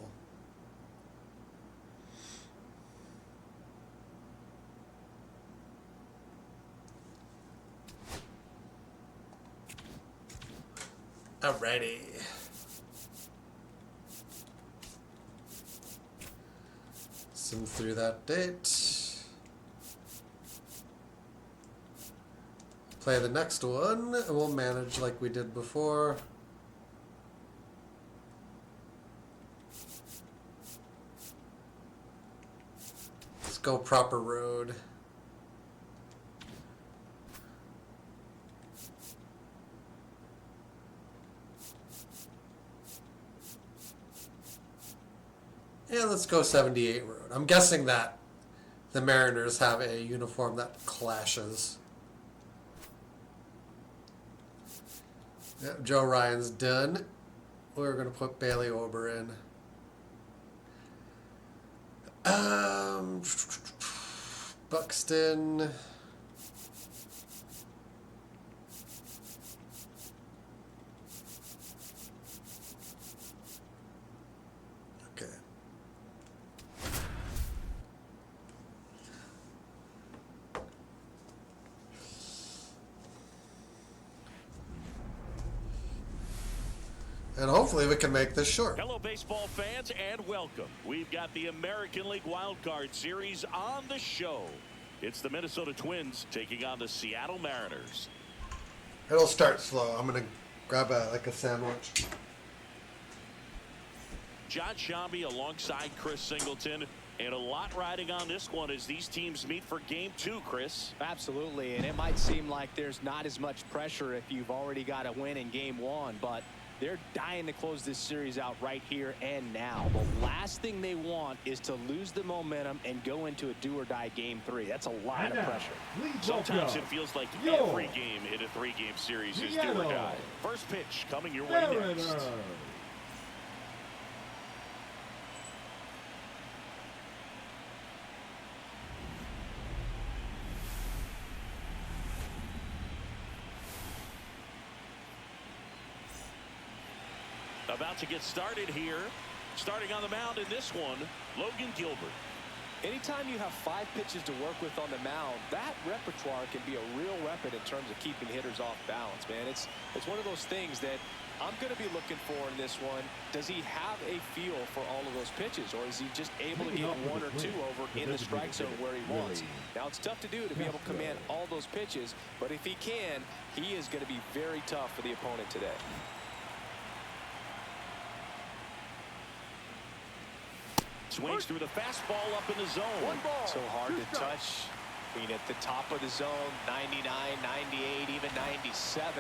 Alrighty. Sim through that date. Play the next one, and we'll manage like we did before. Let's go proper road. Yeah, let's go 78 road. I'm guessing that the Mariners have a uniform that clashes. Yep, Joe Ryan's done. We're going to put Bailey Ober in. Buxton. Okay. And hopefully we can make this short. Hello, baseball fans, and welcome. We've got the American League Wildcard Series on the show. It's the Minnesota Twins taking on the Seattle Mariners. It'll start slow. I'm going to grab a sandwich. John Shambi alongside Chris Singleton. And a lot riding on this one as these teams meet for Game 2, Chris. Absolutely, and it might seem like there's not as much pressure if you've already got a win in Game 1, but they're dying to close this series out right here and now. The last thing they want is to lose the momentum and go into a do-or-die Game 3. That's a lot of pressure. Sometimes it feels like every game in a 3-game series is do or die. First pitch coming your way next. About to get started here. Starting on the mound in this one, Logan Gilbert. Anytime you have 5 pitches to work with on the mound, that repertoire can be a real weapon in terms of keeping hitters off balance, man. It's one of those things that I'm going to be looking for in this one. Does he have a feel for all of those pitches, or is he just able to get 1 or 2 over in the strike zone where he wants? Now, it's tough to do to be able to command all those pitches, but if he can, he is going to be very tough for the opponent today. Swings through the fastball up in the zone. 1 ball. So hard to touch. Being at the top of the zone, 99, 98, even 97.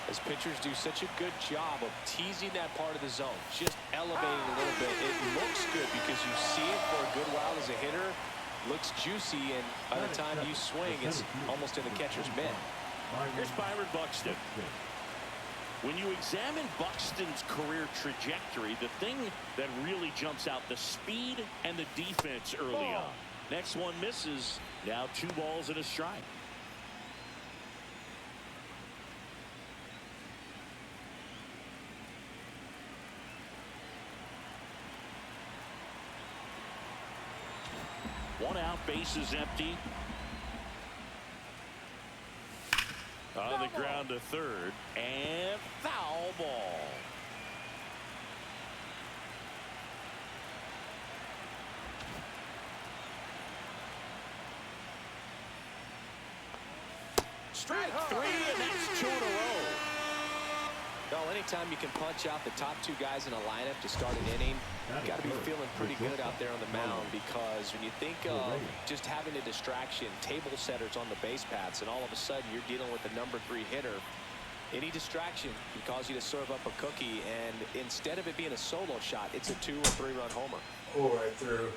As pitchers do such a good job of teasing that part of the zone, just elevating a little bit. It looks good because you see it for a good while as a hitter. Looks juicy, and by the time you swing, it's almost in the catcher's mitt. Here's Byron Buxton. When you examine Buxton's career trajectory, the thing that really jumps out, the speed and the defense early on. Next one misses. Now 2 balls and a strike. One out, base is empty. On the ground to third, and foul ball. Strike 3, and that's 2 in a row. Well, anytime you can punch out the top 2 guys in a lineup to start an inning, you've got to be feeling pretty good out there on the mound, because when you think of just having a distraction, table setters on the base paths, and all of a sudden you're dealing with a number 3 hitter, any distraction can cause you to serve up a cookie, and instead of it being a solo shot, it's a 2 or 3 run homer. Oh, right through.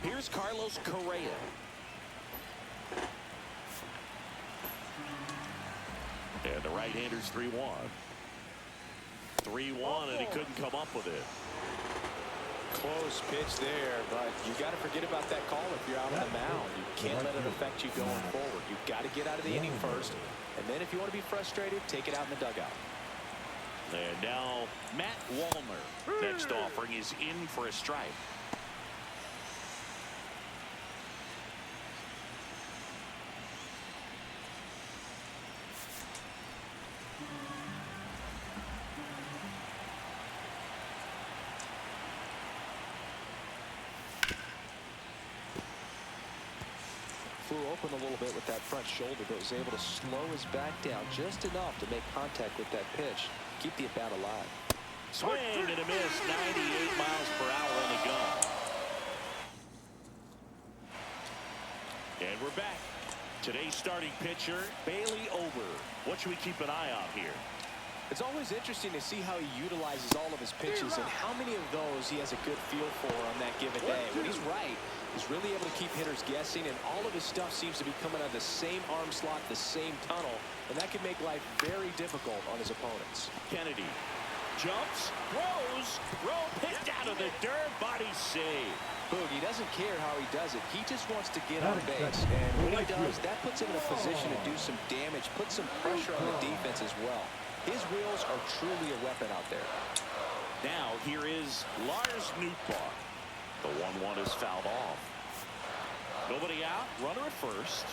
Here's Carlos Correa. And the right-hander's 3-1. 3-1, and he couldn't come up with it. Close pitch there, but you got to forget about that call if you're out on the mound. You can't let it affect you going forward. You've got to get out of the inning first, and then if you want to be frustrated, take it out in the dugout. And now Matt Wallner. Next offering is in for a strike. Flew open a little bit with that front shoulder, but was able to slow his back down just enough to make contact with that pitch. Keep the at-bat alive. Swing and a miss. 98 miles per hour on the gun. And we're back. Today's starting pitcher, Bailey Ober. What should we keep an eye on here? It's always interesting to see how he utilizes all of his pitches and how many of those he has a good feel for on that given day. When he's right, he's really able to keep hitters guessing, and all of his stuff seems to be coming out of the same arm slot, the same tunnel, and that can make life very difficult on his opponents. Kennedy jumps, throws, throw picked out of the dirt, body save. Boog, he doesn't care how he does it. He just wants to get on base, and when he does, that puts him in a position to do some damage, put some pressure on the defense as well. His wheels are truly a weapon out there. Now here is Lars Nootbaar. The 1-1 is fouled off. Nobody out, runner at first.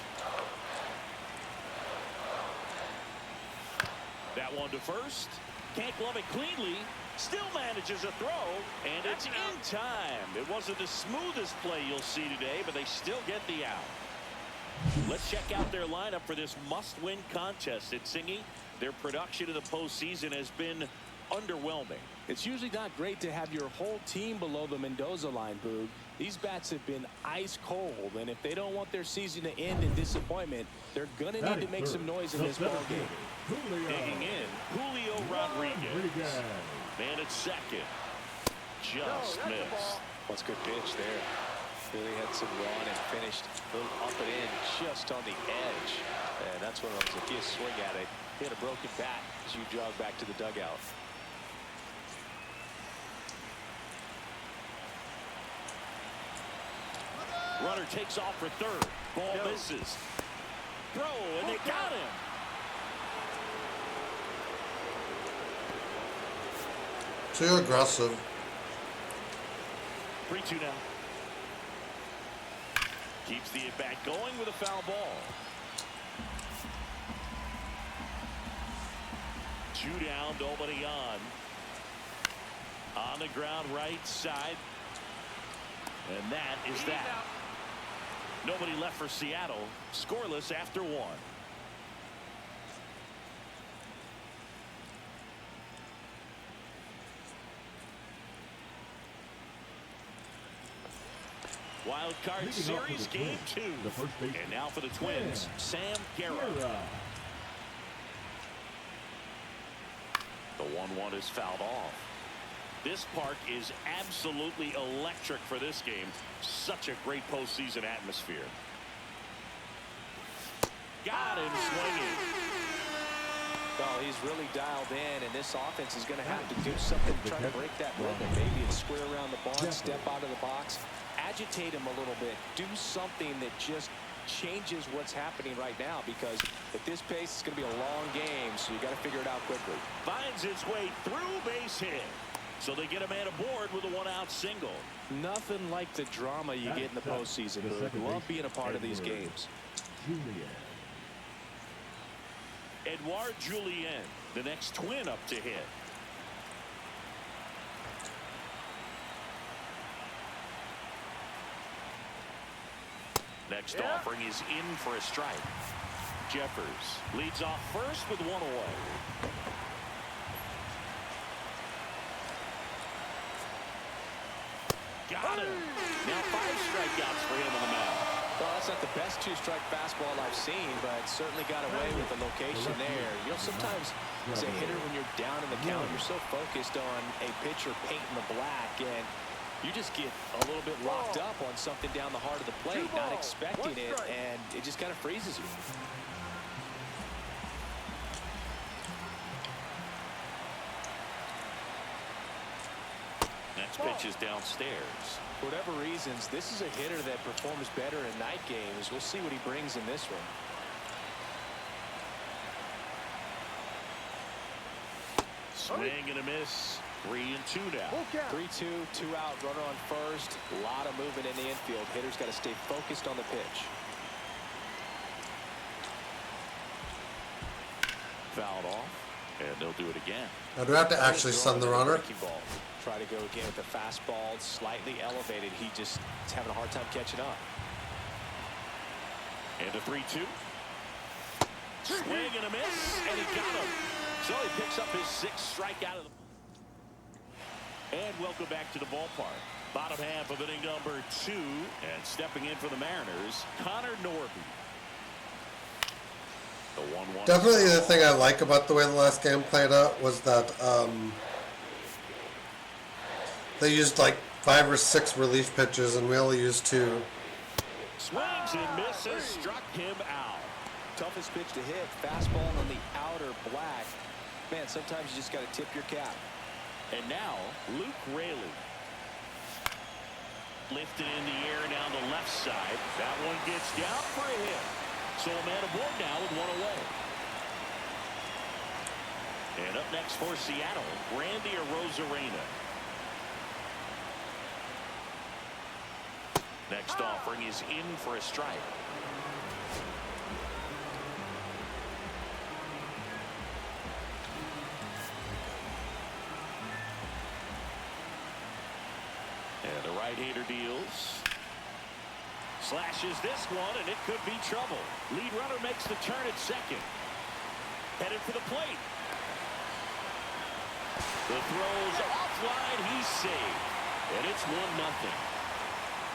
That one to first. Can't glove it cleanly. Still manages a throw, and it's in time. It wasn't the smoothest play you'll see today, but they still get the out. Let's check out their lineup for this must-win contest. It's Singy. Their production in the postseason has been underwhelming. It's usually not great to have your whole team below the Mendoza line, Boog. These bats have been ice cold, and if they don't want their season to end in disappointment, they're going to need to make some noise in this ball game. Digging in, Julio Rodriguez. Man at second. Just missed. What's a good pitch there. Really had some run and finished a little up and in just on the edge. And that's one of those, if you swing at it, hit a broken bat as you jog back to the dugout. Runner takes off for third. Ball misses. Throw, and they got him. Too aggressive. 3-2 now. Keeps the at-bat going with a foul ball. 2 down, nobody on. On the ground right side. And that is that. Nobody left for Seattle. Scoreless after 1. Wildcard series game 2. And now for the Twins, Sam Guerra. The 1-1 is fouled off. This park is absolutely electric for this game. Such a great postseason atmosphere. Got him swinging. Well, he's really dialed in, and this offense is going to have to do something to try to break that rhythm. Maybe it's square around the barn, step out of the box, agitate him a little bit, do something that just changes what's happening right now, because at this pace it's going to be a long game, so you got to figure it out quickly. Finds its way through, base hit. So they get a man aboard with a 1-out single. Nothing like the drama you get in the postseason. Love being a part of these games. Edouard Julien, the next Twin up to hit. Next offering is in for a strike. Jeffers leads off first with 1 away. Got him. Now 5 strikeouts for him on the mound. Well, that's not the best 2-strike fastball I've seen, but certainly got away with the location there. You know, sometimes as a hitter, when you're down in the count, you're so focused on a pitcher painting the black, and you just get a little bit locked up on something down the heart of the plate, not expecting it, and it just kind of freezes you. Next pitch is downstairs. For whatever reasons, this is a hitter that performs better in night games. We'll see what he brings in this one. Swing and a miss. 3-2 now. 3-2, 2 out, runner on first. A lot of movement in the infield. Hitter's got to stay focused on the pitch. Fouled off, and they'll do it again. Now, do I have to actually send the runner? Ball. Try to go again with the fastball, slightly elevated. He just is having a hard time catching up. And a 3-2. Swing and a miss, and he got him. So he picks up his 6th strikeout of the. And welcome back to the ballpark. Bottom half of inning number 2, and stepping in for the Mariners, Connor Norby. The 1-1. Definitely the thing I like about the way the last game played out was that they used like 5 or 6 relief pitches, and we only used 2. Swings and misses, struck him out. Toughest pitch to hit, fastball on the outer black. Man, sometimes you just got to tip your cap. And now, Luke Raley. Lifted in the air down the left side. That one gets down for a hit. So a man aboard now with 1 away. And up next for Seattle, Randy Arozarena. Next offering is in for a strike. And the right-hander deals. Slashes this one, and it could be trouble. Lead runner makes the turn at second. Headed for the plate. The throw's offline. He's saved. And it's 1-0.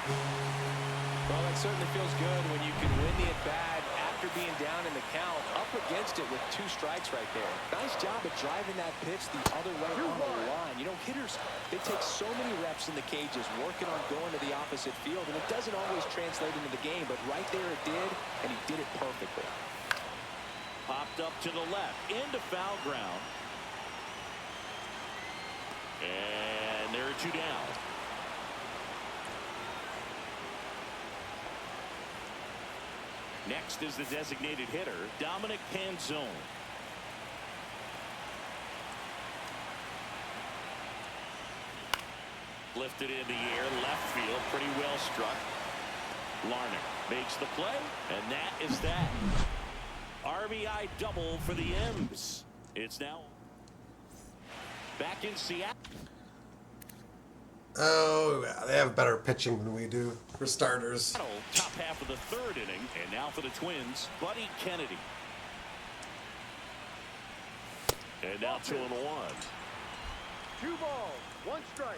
Well, that certainly feels good when you can win the at-bat after being down in the count, up against it with 2 strikes right there. Nice job of driving that pitch the other way on the line. You know, hitters, they take so many reps in the cages working on going to the opposite field, and it doesn't always translate into the game, but right there it did, and he did it perfectly. Popped up to the left, into foul ground. And there are 2 down. Next is the designated hitter, Dominic Panzone. lifted in the air, left field, pretty well struck. Larner makes the play, and that is that. RBI double for the M's. It's now back in Seattle. Oh, yeah, they have better pitching than we do for starters. Top half of the third inning, and now for the Twins, Buddy Kennedy. And now 2-1. 2 balls, 1 strike.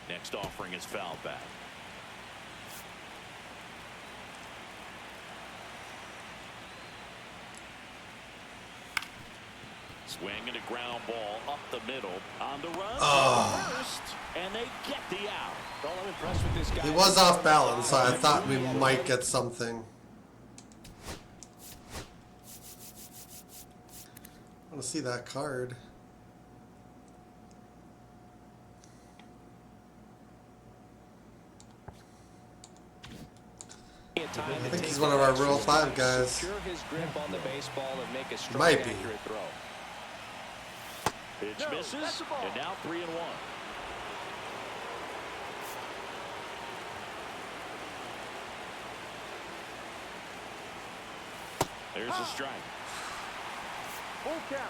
Next offering is fouled back. Swinging a ground ball up the middle on the run. First, and they get the out. Well, I'm impressed with this guy. He was off balance, so I thought we might get something. I want to see that card. I think he's one of our Rule 5 guys. Secure his grip on the baseball and make a strong, Might be. accurate throw. Pitch misses, and now 3-1. There's a strike. Full count.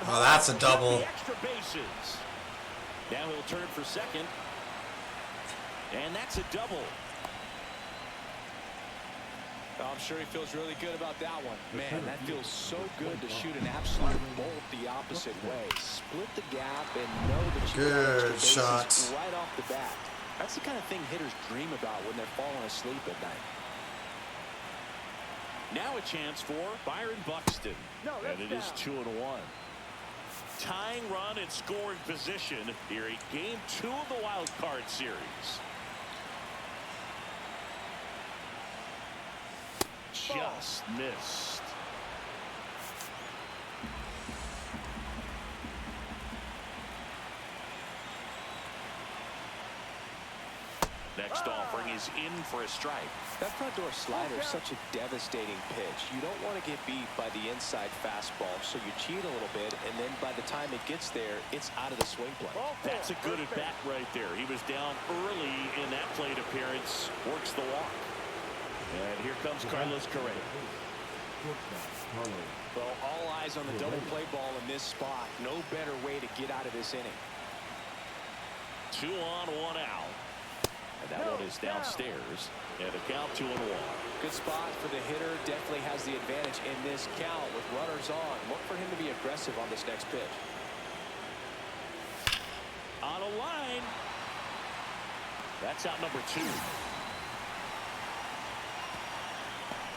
Oh, that's a double. The extra bases. Now he'll turn for second. And that's a double. I'm sure he feels really good about that one. Man, that feels so good to shoot an absolute bolt the opposite way. Split the gap and know that you Good extra shot. bases right off the bat. That's the kind of thing hitters dream about when they're falling asleep at night. Now a chance for Byron Buxton. No, that's and it is 2-1. Tying run in scoring position here in Game 2 of the Wild Card series. Just missed. Next offering is in for a strike. That front door slider is such a devastating pitch. You don't want to get beat by the inside fastball, so you cheat a little bit, and then by the time it gets there, it's out of the swing play. That's a good at-bat right there. He was down early in that plate appearance. Works the walk. And here comes Carlos Correa. Well, all eyes on the double play ball in this spot. No better way to get out of this inning. 2 on, 1 out. And that one is downstairs. And a count 2-1. Good spot for the hitter. Definitely has the advantage in this count with runners on. Look for him to be aggressive on this next pitch. On a line. That's out number 2.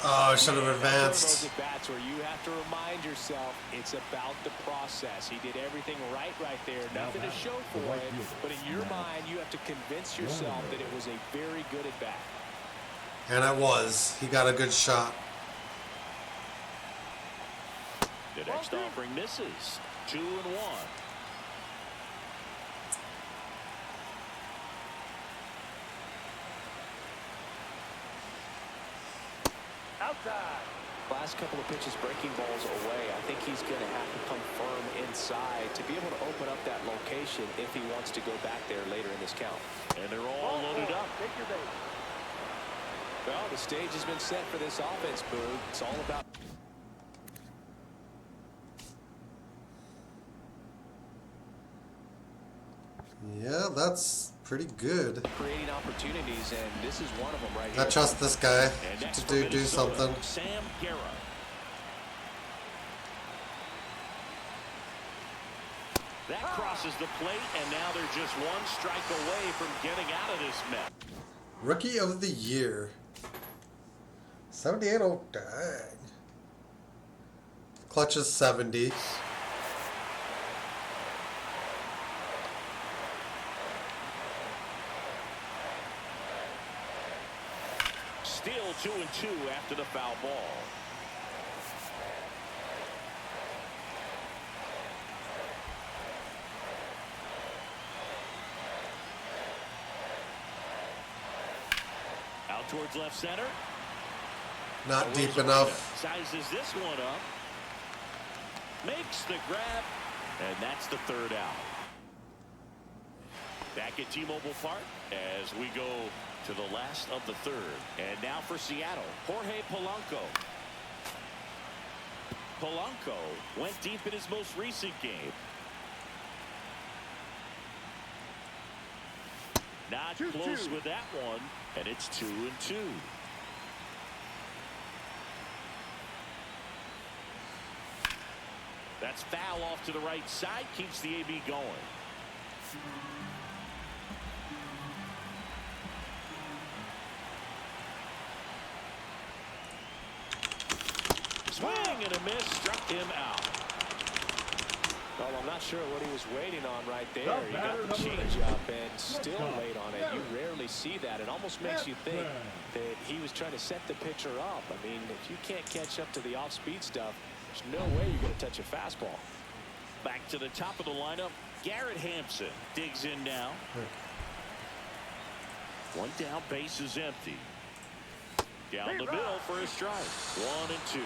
Oh, I should have One of advanced. those at-bats where you have to remind yourself it's about the process. He did everything right there. Nothing to show for it. But in your mind, you have to convince yourself that it was a very good at-bat. And it was. He got a good shot. The next offering misses. 2-1. Outside. Last couple of pitches breaking balls away. I think he's going to have to come firm inside to be able to open up that location if he wants to go back there later in this count. And they're all loaded up. Take your base. Well, the stage has been set for this offense, Boog. It's all about Yeah, that's pretty good. creating opportunities, and this is one of them right I here. trust this guy And next to for do Minnesota, something. Sam Guerra. That crosses the plate, and now they're just 1 strike away from getting out of this mess. Rookie of the year. 78. Oh, dang. Clutch is 70. Still 2-2 after the foul ball. Out towards left center. Not deep enough. Sizes this one up. Makes the grab. And that's the third out. Back at T-Mobile Park as we go to the last of the third. And now for Seattle, Jorge Polanco. Polanco went deep in his most recent game. Not close with that one, and it's 2-2. That's foul off to the right side, keeps the AB going. Swing and a miss, struck him out. Well, I'm not sure what he was waiting on right there. He got the changeup and still late on it. You rarely see that. It almost makes you think that he was trying to set the pitcher up. I mean, if you can't catch up to the off-speed stuff, there's no way you're going to touch a fastball. Back to the top of the lineup, Garrett Hampson digs in now. One down, base is empty. Down the middle for a strike. 1-2.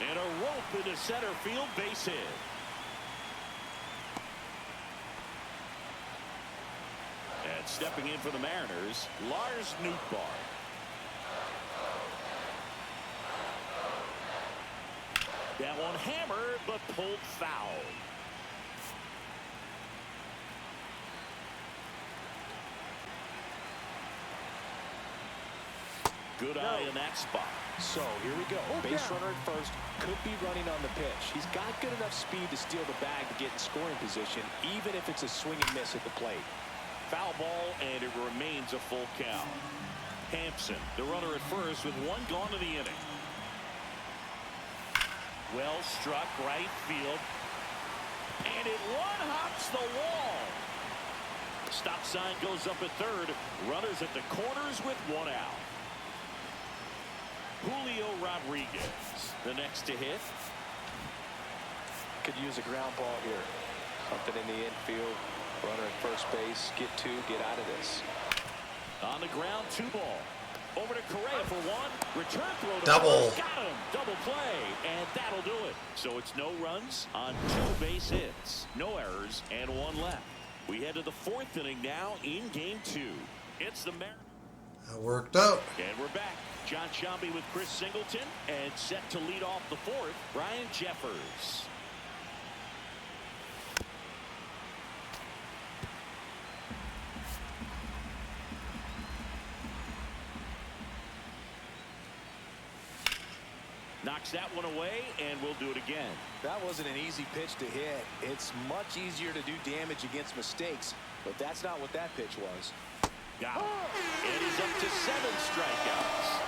And a rope into center field, base hit. And stepping in for the Mariners, Lars Nootbaar. That one hammered, but pulled foul. Good eye in that spot. So here we go. Base runner at first, could be running on the pitch. He's got good enough speed to steal the bag to get in scoring position, even if it's a swing and miss at the plate. Foul ball, and it remains a full count. Hampson, the runner at first, with one gone to the inning. Well struck, right field. And it one-hops the wall. The stop sign goes up at third. Runners at the corners with one out. Julio Rodriguez, the next to hit. Could use a ground ball here. Something in the infield. Runner at first base. Get two. Get out of this. On the ground, 2 ball. Over to Correa for one. Return throw to Double. first. Got him. Double play. And that'll do it. So it's no runs on 2 base hits. No errors and 1 left. We head to the 4th inning now in game 2. It's the Mariners. That worked out. And we're back. John Sciambi with Chris Singleton, and set to lead off the 4th, Brian Jeffers. Knocks that one away, and we'll do it again. That wasn't an easy pitch to hit. It's much easier to do damage against mistakes, but that's not what that pitch was. Got him. And he's up to 7 strikeouts.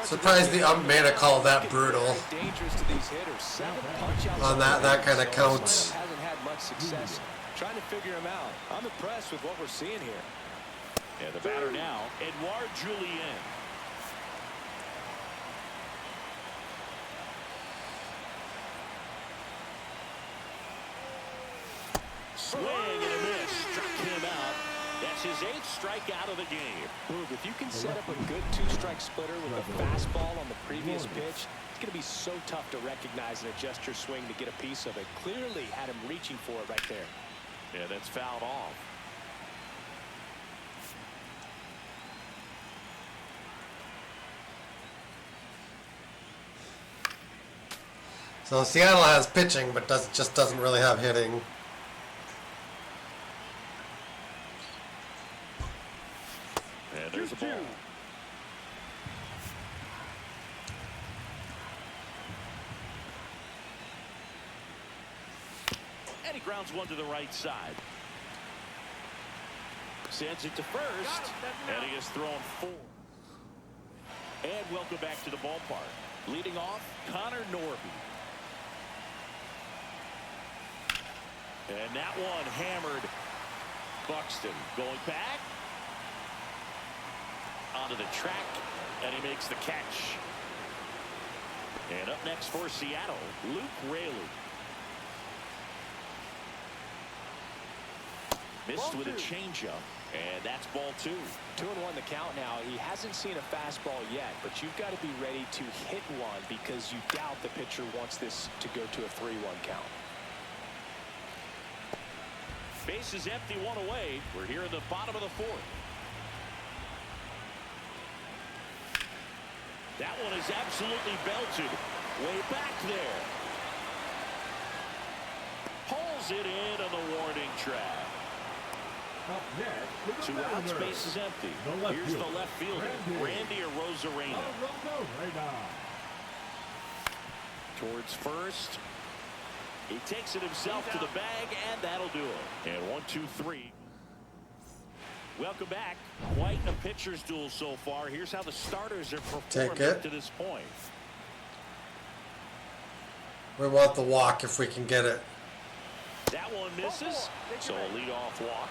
Surprised the ump made a call that brutal. Dangerous to these hitters. 7 punch-outs On that kind of counts. Hasn't had much success. Trying to figure him out. I'm impressed with what we're seeing here. And the batter now, Edouard Julien. Swing and a miss. Struck him out. That's his 8th strikeout of the game. Boog, if you can set up a good 2-strike splitter with a fastball on the previous pitch, it's going to be so tough to recognize and adjust your swing to get a piece of it. Clearly had him reaching for it right there. Yeah, that's fouled off. So Seattle has pitching, but just doesn't really have hitting. And there's a ball. And he grounds one to the right side. Sends it to first. And he has thrown 4. And welcome back to the ballpark. Leading off, Connor Norby. And that one hammered. Buxton going back. Onto the track, and he makes the catch. And up next for Seattle, Luke Raley. Missed Ball with a 2. changeup, and that's ball 2. 2-1 the count now. He hasn't seen a fastball yet, but you've got to be ready to hit one because you doubt the pitcher wants this to go to a 3-1 count. Base is empty, one away. We're here in the bottom of the 4th. That one is absolutely belted. Way back there. Pulls it in on the warning track. Up next, 2 outs, base is empty. Here's the left fielder, Randy Arozarena. Towards first. He takes it himself to the bag, and that'll do it. And 1, 2, 3. Welcome back. Quite a pitcher's duel so far. Here's how the starters are performing up to this point. We want the walk if we can get it. That one misses, so a leadoff walk.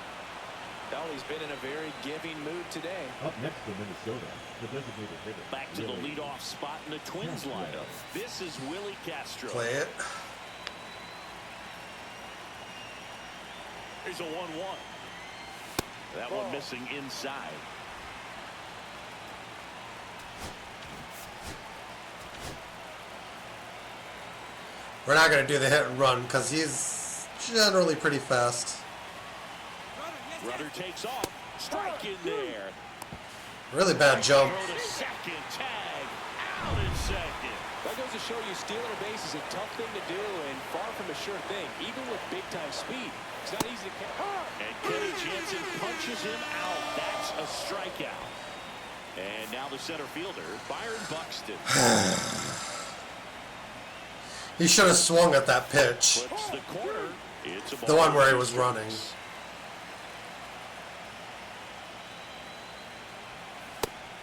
Well, he's been in a very giving mood today. Up next to Minnesota, the designated hitter. Back to the leadoff spot in the Twins lineup. This is Willie Castro. Play it. Here's a 1-1. That one missing inside. We're not going to do the hit and run because he's generally pretty fast. Rudder takes off. Strike in there. Really bad jump. Throw to second. Tag. Out in second. That goes to show you stealing a base is a tough thing to do and far from a sure thing, even with big-time speed. It's not easy to catch. And Kenny Jansen punches him out. That's a strikeout. And now the center fielder, Byron Buxton. He should have swung at that pitch. Flips the corner. It's a ball. The one where he was running.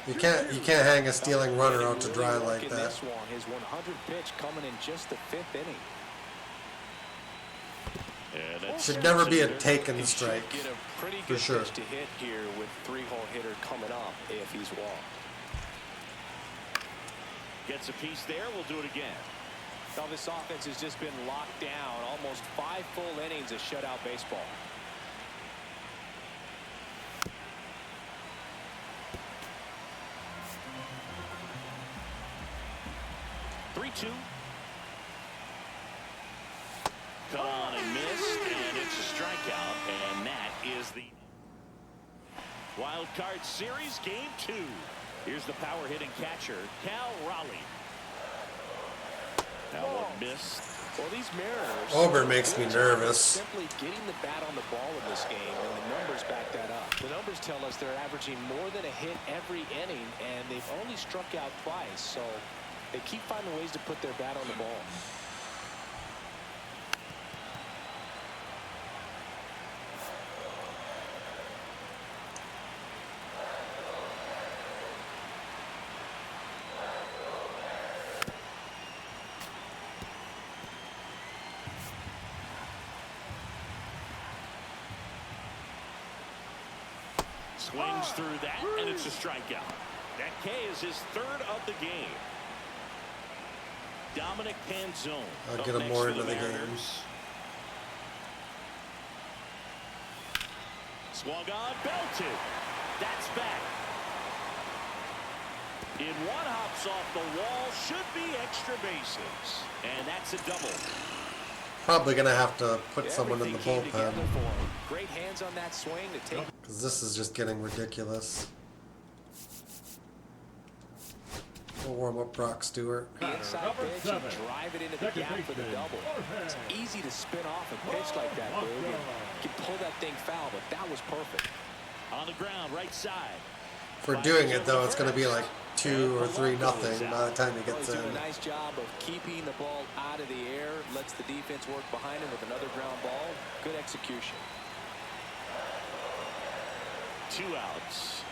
You can't hang a stealing runner out to dry like that. This one, his 100th pitch coming in just the 5th inning. Should never be a taken He should strike. get a pretty For good sure. pitch to hit here with 3-hole hitter coming up if he's walked. Gets a piece there. We'll do it again. Now this offense has just been locked down. Almost 5 full innings of shutout baseball. Cut on and missed, and it's a strikeout, and that is the Wild Card Series Game 2. Here's the power hitting catcher, Cal Raleigh. That one missed. Well, these Mariners. Ober makes me nervous. Simply getting the bat on the ball in this game, and the numbers back that up. The numbers tell us they're averaging more than a hit every inning, and they've only struck out twice, so they keep finding ways to put their bat on the ball. Swings through that, and it's a strikeout. That K is his 3rd of the game. Dominic Panzone. I'll get him more into the game. Swung on, belted. That's back. In one, hops off the wall, should be extra bases. And that's a double. Probably going to have to put someone in the bullpen. Great hands on that swing to take. Because this is just getting ridiculous. We'll warm up Brock Stewart. The inside pitch and drive it into the gap for the double. It's easy to spin off a pitch like that, Boog. You can pull that thing foul, but that was perfect. On the ground, right side. For doing it, though, it's going to be like 2 or 3-0 by the time he gets He's doing in. a nice job of keeping the ball out of the air, lets the defense work behind him with another ground ball. Good execution. 2 outs.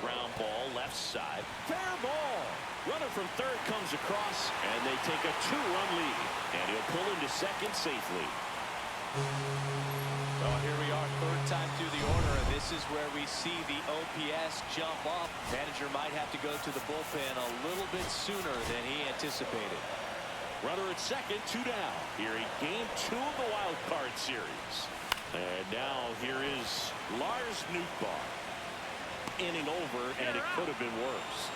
Ground ball, left side. Fair ball. Runner from third comes across, and they take a 2-run lead. And he'll pull into second safely. Well, here we are, 3rd time through the order, and this is where we see the OPS jump up. Manager might have to go to the bullpen a little bit sooner than he anticipated. Runner at second, 2 down. Here in Game 2 of the Wild Card Series. And now here is Lars Nootbaar. Inning over, and it could have been worse.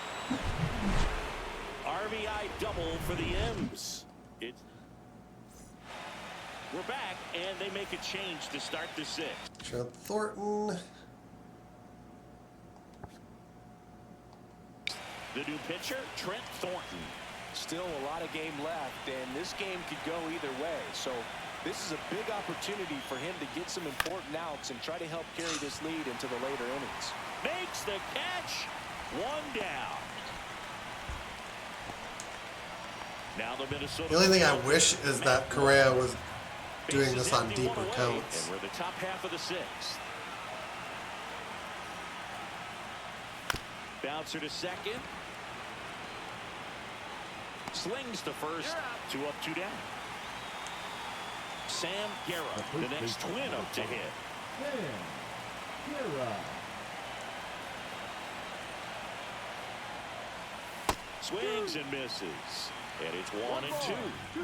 RBI double for the M's. We're back, and they make a change to start the sixth. Trent Thornton. The new pitcher, Trent Thornton. Still a lot of game left, and this game could go either way. So this is a big opportunity for him to get some important outs and try to help carry this lead into the later innings. Makes the catch. One down. Now the Minnesota. The only thing I wish is that Correa was doing this on deeper counts. And we're the top half of the sixth. Bouncer to second. Slings to first. 2 up, 2 down. Sam Guerra, the next twin up to hit. Swings and misses. And it's 1 and 2.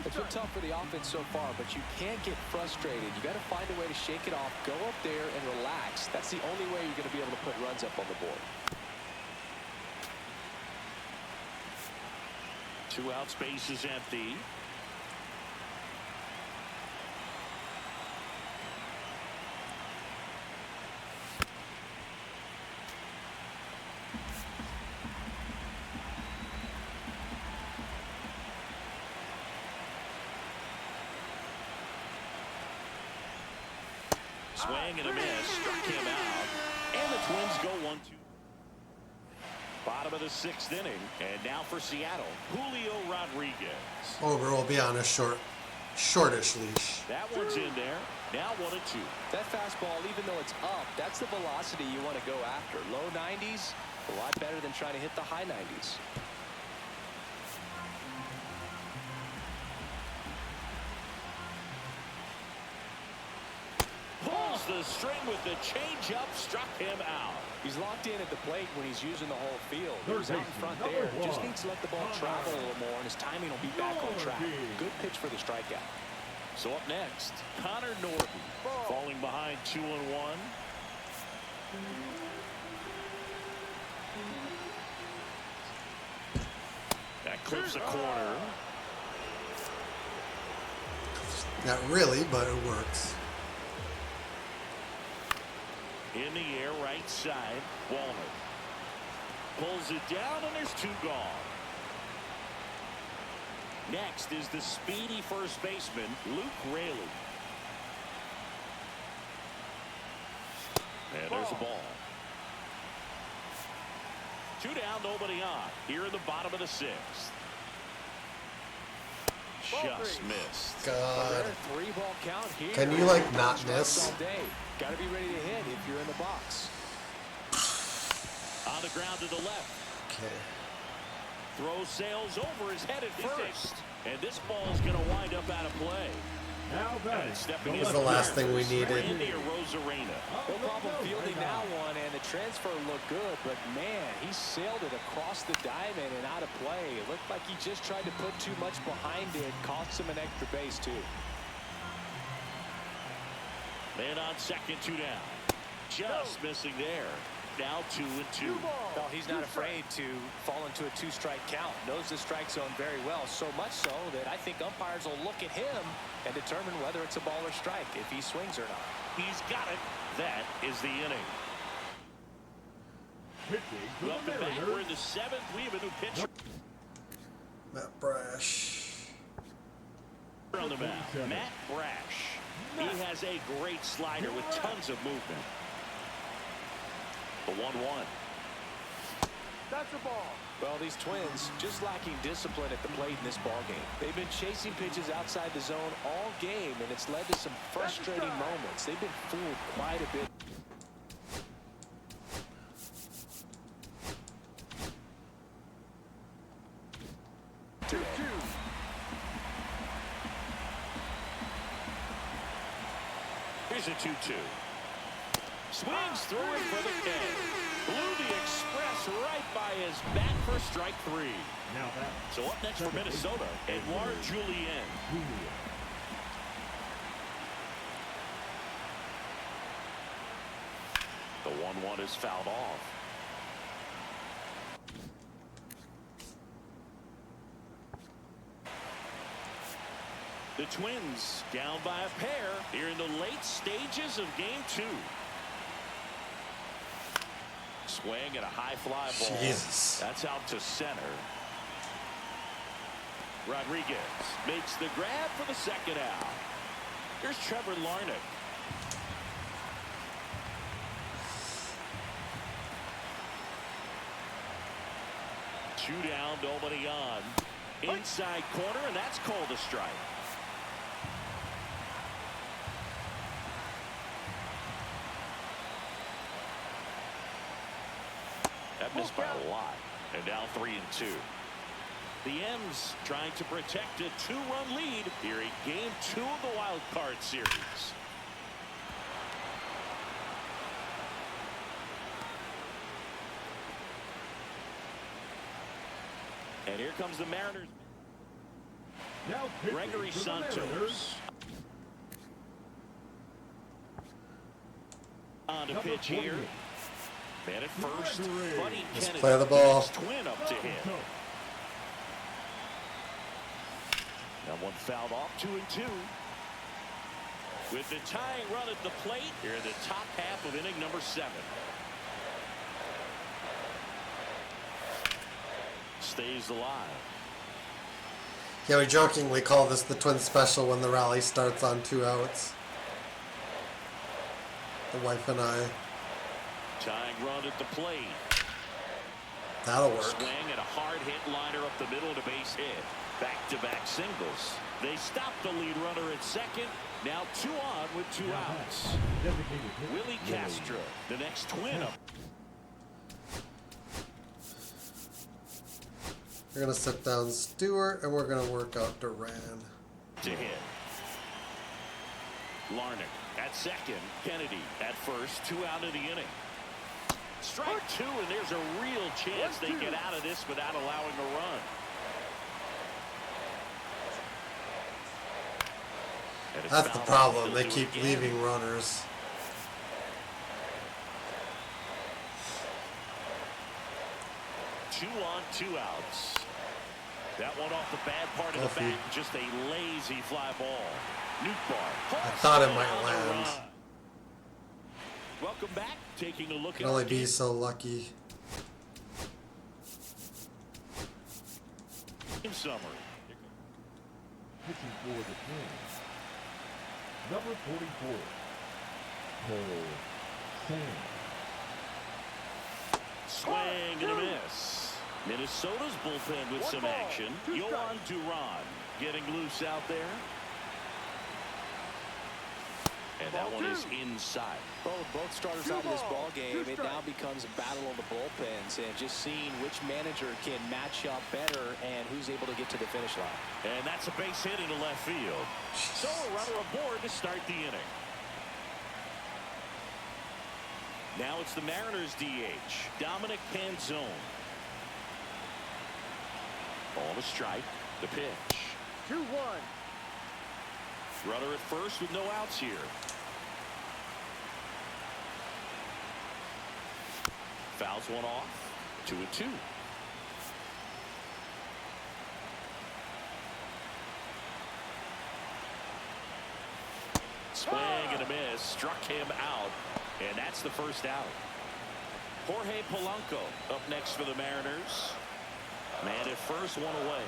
It's been tough for the offense so far, but you can't get frustrated. You got to find a way to shake it off, go up there and relax. That's the only way you're going to be able to put runs up on the board. 2 out, space is empty. Swing and a miss, struck him out, and the Twins go 1-2. Bottom of the 6th inning, and now for Seattle, Julio Rodriguez. Over will be on a shortish leash. That one's in there. Now 1 and 2. That fastball, even though it's up, that's the velocity you want to go after. Low 90s, a lot better than trying to hit the high 90s. Pulls the string with the changeup, struck him out. He's locked in at the plate when he's using the whole field. He's out in front there. Just needs to let the ball travel a little more, and his timing will be back on track. Good pitch for the strikeout. So up next, Connor Norton, falling behind 2-1. That clips the corner. Not really, but it works. In the air, right side, Walner. Pulls it down, and there's 2 gone. Next is the speedy first baseman, Luke Raley. And there's a ball. 2 down, nobody on. Here in the bottom of the 6th. Just missed. God. 3-ball count here. Can you, like, not miss? Got to be ready to hit if you're in the box. On the ground to the left. Okay. Throw sails over his head at first. And this ball's going to wind up out of play. Now that This is the last thing we needed. Randy Arozarena. No problem fielding that one, and the transfer looked good, but man, he sailed it across the diamond and out of play. It looked like he just tried to put too much behind it, cost him an extra base too. Man on second, 2 down. Just missing there. Now 2 and 2. Well, he's not afraid to fall into a 2-strike count. Knows the strike zone very well, so much so that I think umpires will look at him and determine whether it's a ball or strike, if he swings or not. He's got it. That is the inning. Welcome back. We're in the 7th. We have a new pitcher Matt Brash. on the mound. Matt Brash. He has a great slider with tons of movement. The 1-1. That's a ball. Well, these Twins just lacking discipline at the plate in this ballgame. They've been chasing pitches outside the zone all game, and it's led to some frustrating moments. They've been fooled quite a bit. Here's a 2-2. Swings through it for the K. Blew the express right by his bat for strike 3. Now that. So up next for Minnesota, Edouard Julien. 1-1 is fouled off. The Twins down by a pair here in the late stages of game 2. Swing at a high fly ball. Jesus. That's out to center. Rodriguez makes the grab for the second out. Here's Trevor Larnach. Two down, nobody on. Inside corner, and that's called a strike. That missed by a lot. And now 3-2. The M's trying to protect a 2-run lead here in game 2 of the wild card series. And here comes the Mariners. Now pitching Gregory for the Santos. Mariners, On to number pitch here. 28. Man at first. Gregory. Buddy Let's Kennedy. play the ball. His twin up to hit. That one fouled off. 2-2. With the tying run at the plate here in the top half of inning number 7. Stays alive. Yeah, we jokingly call this the Twin Special when the rally starts on 2 outs. The wife and I. Tying run at the plate. That'll work. Swing and a hard hit liner up the middle to base hit. Back-to-back singles. They stop the lead runner at second. Now 2 on with 2 outs. Designated hitter, Willie Castro, the next twin up. We're going to sit down Stewart, and we're going to work out Duran. To hit. Larnach at second. Kennedy at first. 2 out of the inning. Strike 2, and there's a real chance they get out of this without allowing a run. And it's That's the fouled off. problem. They'll They do it keep again. leaving runners. Two on, 2 outs. That one off the bad part of the Coffee. bat. Just a lazy fly ball. Newtbar. I thought it might On the land. run. Welcome back. Taking a look Can at only our be game. so lucky. Summary. pitching for the Twins. Number 44, Cole Sam. Swing and a miss. Minnesota's bullpen with some action. Yohan Duran getting loose out there. And that one is inside. Well, with both starters out of this ball game, it now becomes a battle of the bullpens and just seeing which manager can match up better and who's able to get to the finish line. And that's a base hit into left field. So a runner aboard to start the inning. Now it's the Mariners DH, Dominic Canzone. Ball to strike. The pitch. 2-1. Runner at first with no outs here. Fouls one off. 2-2. Swing and a miss. Struck him out. And that's the first out. Jorge Polanco up next for the Mariners. Man at first, one away.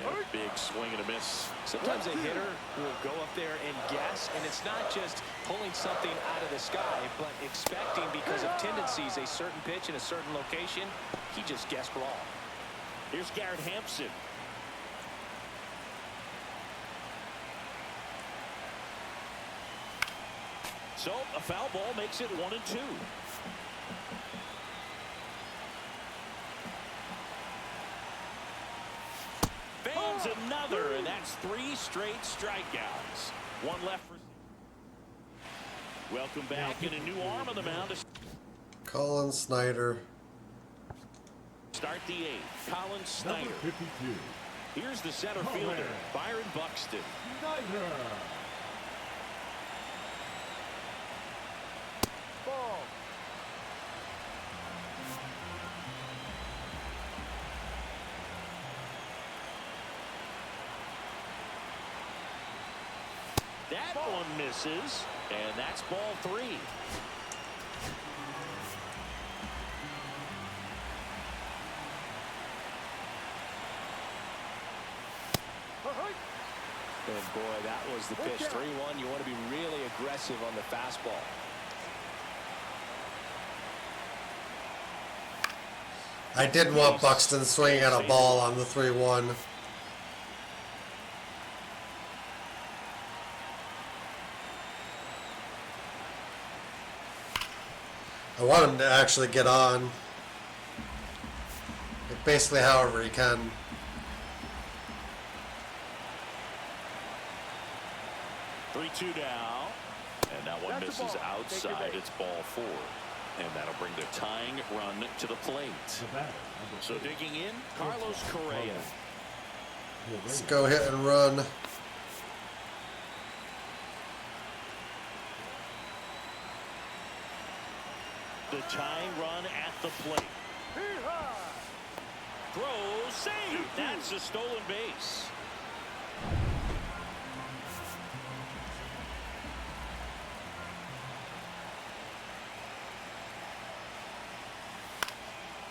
And a big swing and a miss. Sometimes a hitter will go up there and guess, and it's not just pulling something out of the sky, but expecting because of tendencies a certain pitch in a certain location. He just guessed wrong. Here's Garrett Hampson. So a foul ball makes it 1-2. Fans another, and that's 3 straight strikeouts. One left for. Welcome back, and a new arm on the mound to Colin Snyder. start the 8th. Colin Number Snyder. 52, Here's the center fielder, Byron Buxton. Snyder. That one misses, and that's ball 3. And boy, that was the pitch. 3-1. You want to be really aggressive on the fastball. I didn't want Buxton swinging at a ball on the 3-1. I want him to actually get on. Like basically however he can. Two down, and that one misses outside. It's ball 4, and that'll bring the tying run to the plate. So digging in, Carlos Correa. Let's go hit and run. The tying run at the plate. Throw, save. That's a stolen base.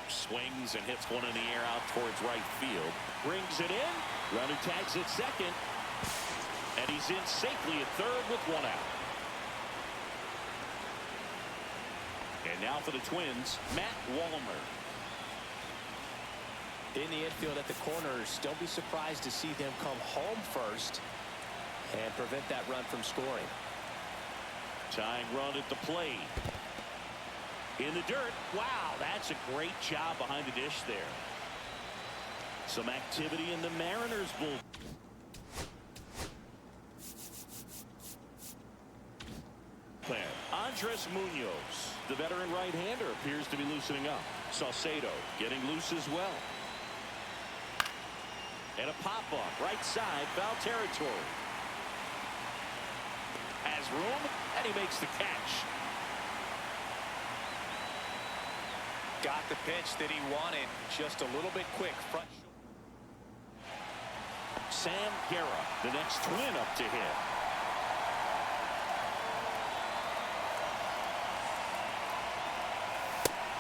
Swings and hits one in the air out towards right field. Brings it in. Runner tags at second. And he's in safely at third with 1 out. And now for the Twins, Matt Wallner. In the infield at the corners, don't be surprised to see them come home first and prevent that run from scoring. Tying run at the plate. In the dirt. Wow, that's a great job behind the dish there. Some activity in the Mariners bull. Andres Munoz, the veteran right-hander, appears to be loosening up. Saucedo getting loose as well. And a pop-up right side, foul territory. Has room, and he makes the catch. Got the pitch that he wanted, just a little bit quick. Front. Sam Guerra, the next Twin up to hit.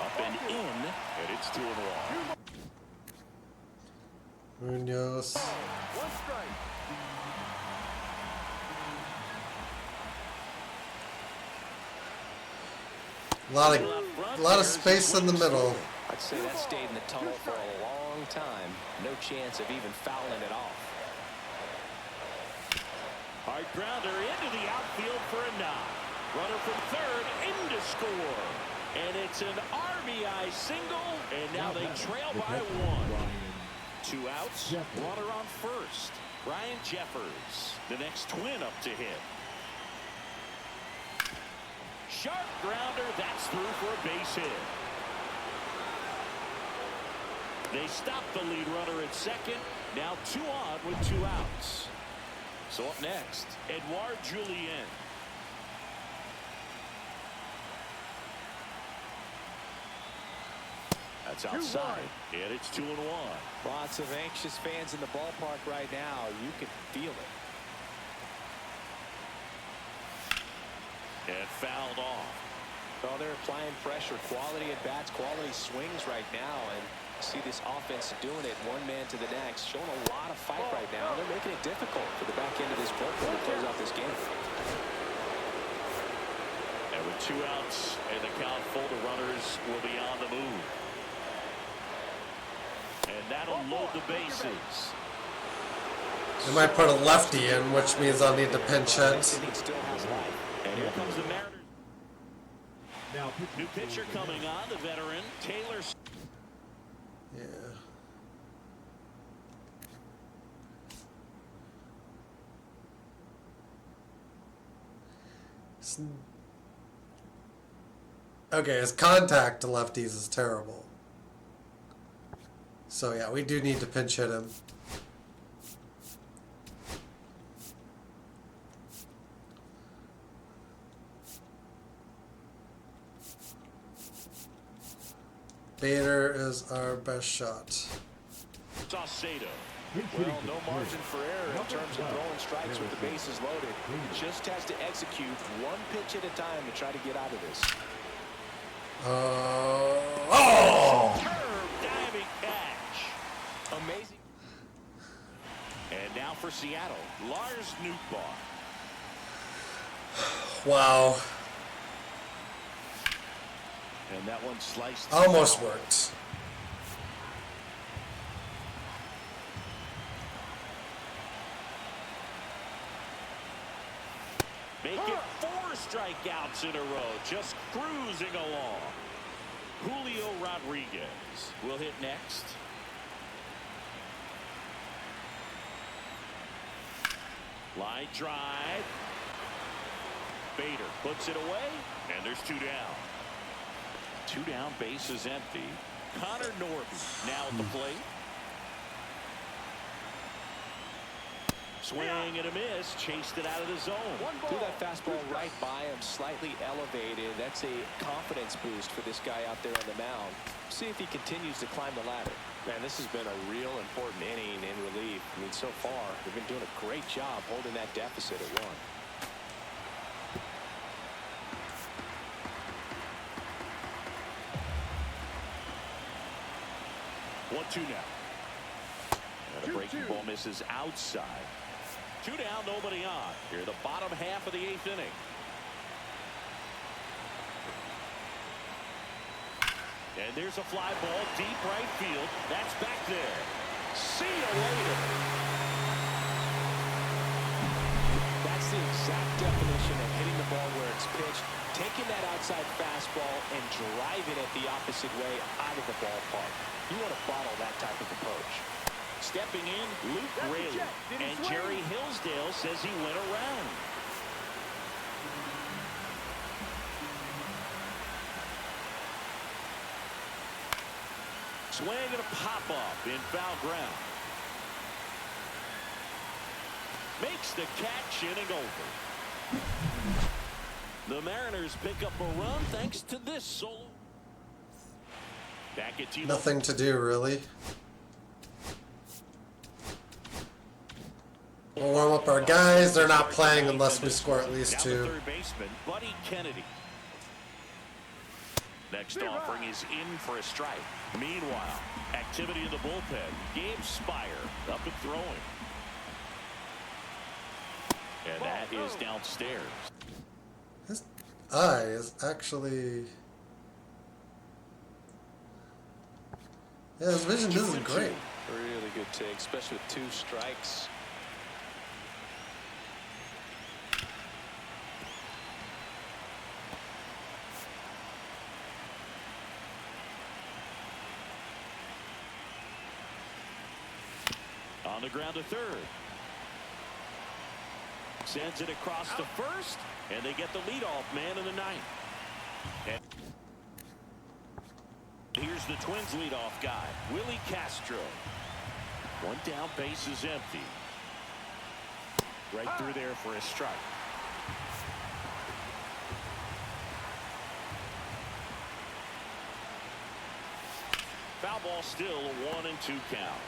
Up and in, and it's 2-1. Munoz. 1 strike. A lot of space in the middle. I'd say that stayed in the tunnel for a long time. No chance of even fouling it off. Hard grounder into the outfield for a knock. Runner from third in to score. And it's an RBI single. And now they trail by 1. 2 outs. Runner on first. Ryan Jeffers, the next Twin up to hit. Sharp grounder. That's through for a base hit. They stop the lead runner at second. Now 2 on with 2 outs. So up next, Edouard Julien. That's outside, and it's 2-1. Lots of anxious fans in the ballpark right now. You can feel it. And fouled off. Well, they're applying pressure, quality at bats, quality swings right now, and see this offense doing it one man to the next, showing a lot of fight right now. They're making it difficult for the back end of this bullpen to close out this game. And with 2 outs and the count full, the runners will be on the move. And that'll load the bases. They might put a lefty in, which means I'll need to pinch hit. Still has life. And here comes the Mariners. Now, New pitcher coming on, the veteran, Taylor. Yeah. Okay, his contact to lefties is terrible. So yeah, we do need to pinch hit him. Bader is our best shot. Saucedo. Well, no margin for error in terms of throwing strikes with the bases loaded. Just has to execute one pitch at a time to try to get out of this. Superb diving catch. Amazing. And now for Seattle, Lars Nootbaar. Wow. And that one sliced. Almost worked. Make it 4 strikeouts in a row, just cruising along. Julio Rodriguez will hit next. Line drive. Bader puts it away, and there's 2 down. 2 down, base is empty. Connor Norton now at the plate. Swing and a miss, chased it out of the zone. Threw that fastball right by him, slightly elevated. That's a confidence boost for this guy out there on the mound. See if he continues to climb the ladder. Man, this has been a real important inning in relief. I mean, so far, they've been doing a great job holding that deficit at 1. 1-2 now. And a breaking ball misses outside. 2 down, nobody on. Here, the bottom half of the 8th inning. And there's a fly ball, deep right field. That's back there. See you later. That's the exact definition of hitting the ball where it's pitched, taking that outside fastball and driving it the opposite way out of the ballpark. You want to bottle that type of approach. Stepping in, Luke Raley. And Jerry Hillsdale says he went around. Swing and a pop-up in foul ground. Makes the catch, inning over. The Mariners pick up a run thanks to this solo. Back at T. Nothing to do, really. We'll warm up our guys. They're not playing unless we score at least 2. Third baseman Buddy Kennedy. Next offering is in for a strike. Meanwhile, activity in the bullpen. Gabe Spire up and throwing. And that is downstairs. His eye is actually... Yeah, his vision isn't great. Really good take, especially with 2 strikes. On the ground to third. Sends it across to first, and they get the leadoff man in the 9th. And here's the Twins leadoff guy, Willie Castro. 1 down, base is empty. Right through there for a strike. Foul ball still, a 1-2 count.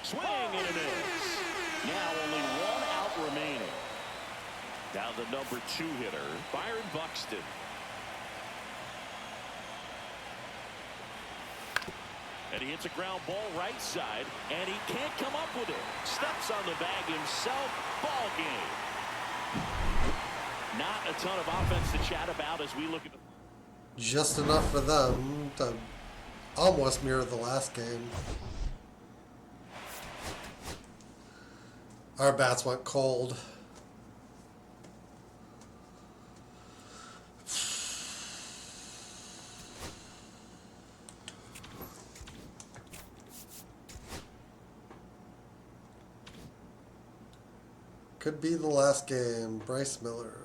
Swing and a miss. Now only 1 out remaining. Down the number 2 hitter, Byron Buxton. And he hits a ground ball right side, and he can't come up with it. Steps on the bag himself. Ball game. Not a ton of offense to chat about as we look at the... Just enough for them to almost mirror the last game. Our bats went cold. Could be the last game. Bryce Miller.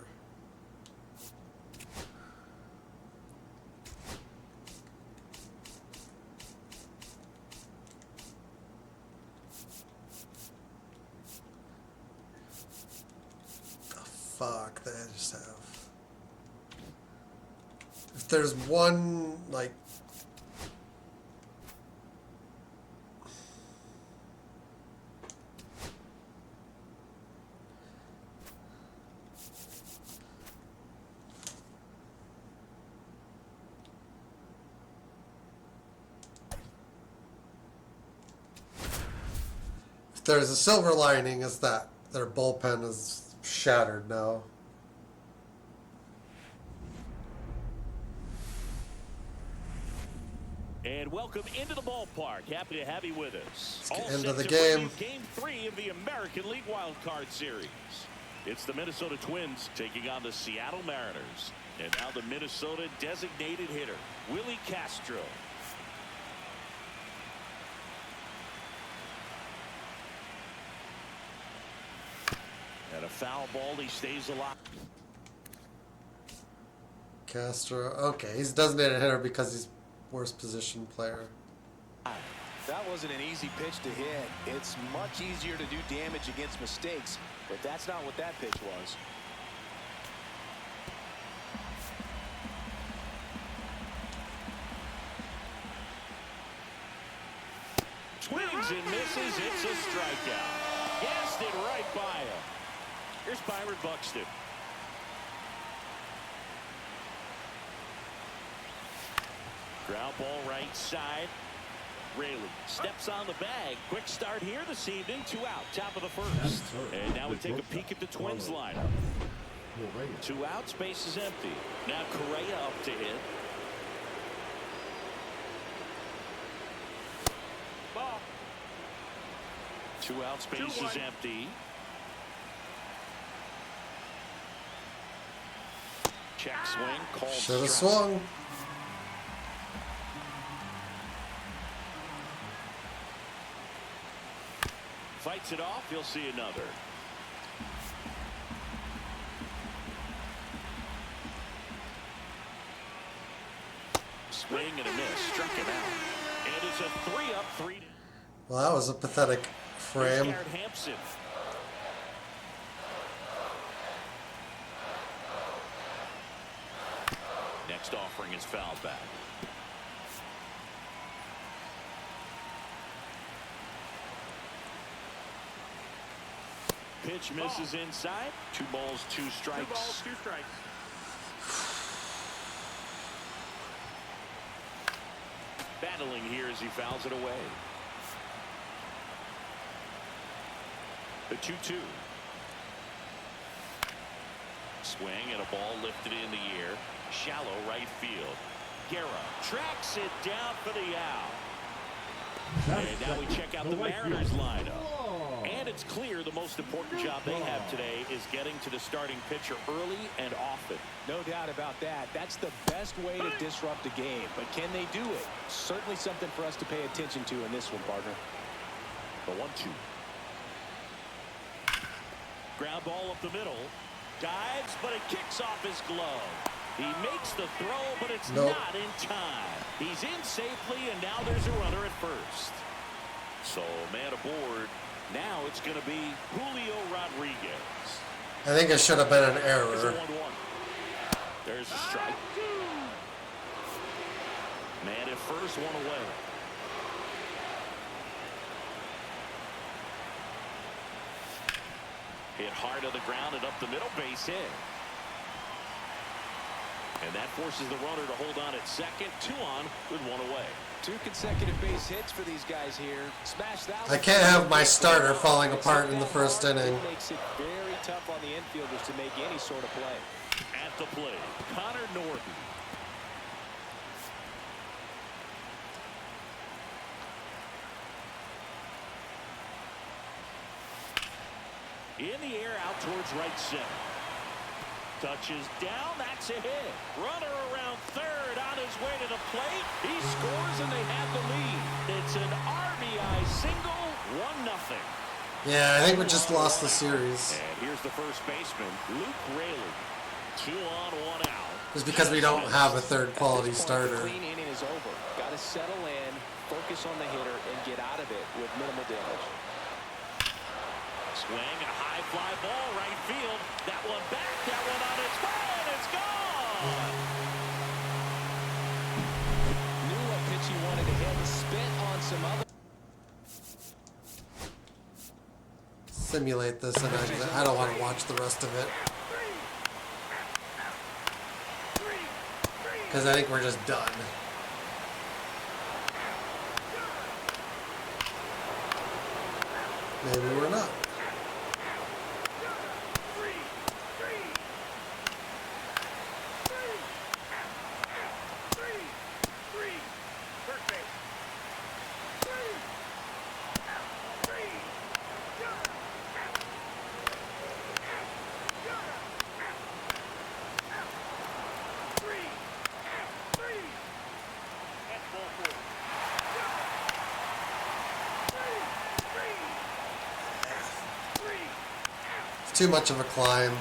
Fuck, they just have. If there's one, like, if there's a silver lining, is that their bullpen is shattered now. And welcome into the ballpark. Happy to have you with us. Let's get All into set the to game. preview Game 3 of the American League Wildcard Series. It's the Minnesota Twins taking on the Seattle Mariners. And now the Minnesota designated hitter, Willie Castro. And a foul ball, he stays alive. Castro. Okay, he's designated hitter because he's worst position player. That wasn't an easy pitch to hit. It's much easier to do damage against mistakes, but that's not what that pitch was. Swings and misses. It's a strikeout. Guessed it right by him. Here's Byron Buxton. Ground ball right side. Raley steps on the bag. Quick start here this evening. 2 out, top of the first. And now we take a peek at the Twins lineup. 2 outs, base is empty. Now Correa up to hit. Ball. 2 outs, base is empty. Check swing, called Should have strike. swung. Fights it off. You'll see another. Swing and a miss. Struck him out. And it's a 3-up, 3 down. Well, that was a pathetic frame. Garrett Hampson. Next offering is fouled back. Pitch misses inside. 2 balls, 2 strikes. 2 balls, 2 strikes. Battling here as he fouls it away. The 2-2. Swing and a ball lifted in the air. Shallow right field. Guerra tracks it down for the out. And now we check out the Mariners lineup. And it's clear the most important job they have today is getting to the starting pitcher early and often. No doubt about that. That's the best way to disrupt a game. But can they do it? Certainly something for us to pay attention to in this one, partner. The 1-2. Ground ball up the middle. Dives, but it kicks off his glove. He makes the throw, but it's not in time. He's in safely, and now there's a runner at first. So, man aboard. Now it's going to be Julio Rodriguez. I think it should have been an There's a error. 1-1. There's a strike. Man at first, 1 away. Hit hard to the ground and up the middle, base hit. And that forces the runner to hold on at second. 2 on with 1 away. 2 consecutive base hits for these guys here. Smash that. I can't have my starter falling apart in the first inning. It makes it very tough on the infielders to make any sort of play. At the plate, Connor Norton. In the air, out towards right center. Touches down, that's a hit. Runner around third on his way to the plate. He scores and they have the lead. It's an RBI single, 1-0. Yeah, I think we just lost the series. And here's the first baseman, Luke Raley. 2 on, 1 out. It's because we don't have a third quality starter. The clean inning is over. Got to settle in, focus on the hitter, and get out of it with minimal damage. Swing and a high fly ball right field. That one back, that one on its way, and it's gone. some other. Simulate this, and I don't want to watch the rest of it. Because I think we're just done. Maybe we're not. Too much of a climb.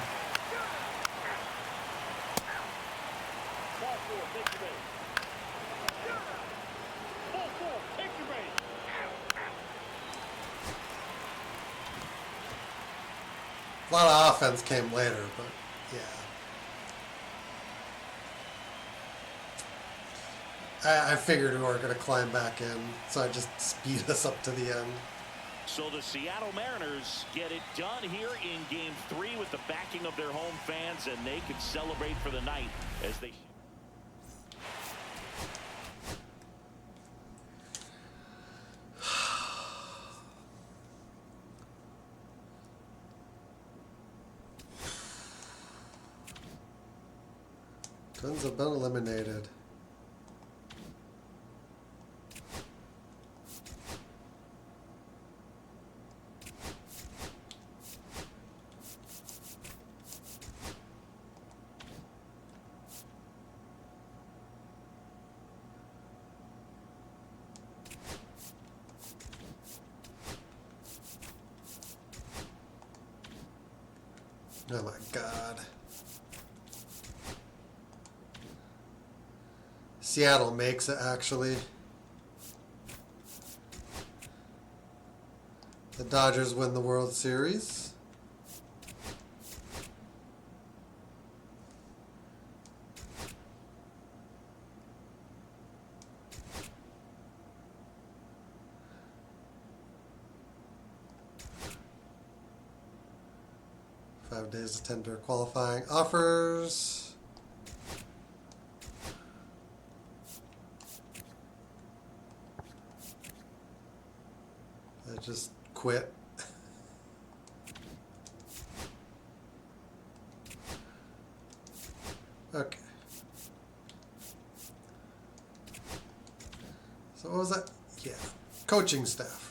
A lot of offense came later, but yeah. I figured we weren't going to climb back in, so I just speed us up to the end. So the Seattle Mariners get it done here in Game 3 with the backing of their home fans, and they can celebrate for the night as they... Twins have been eliminated. Oh my God. Seattle makes it, actually. The Dodgers win the World Series. Five days to tender qualifying offers. I just quit. Okay. So what was that? Yeah. Coaching staff.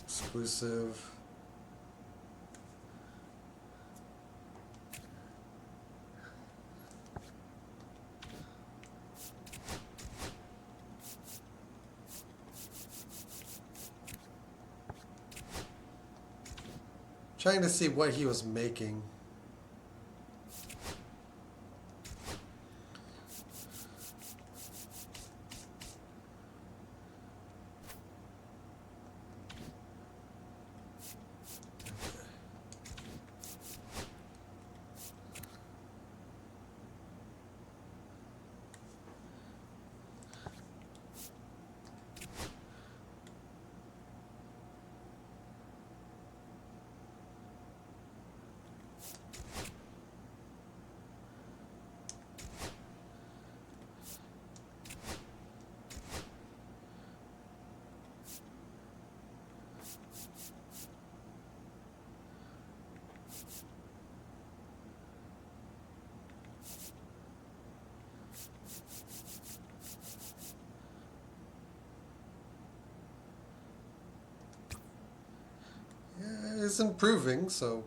Exclusive. Trying to see what he was making. He's improving, so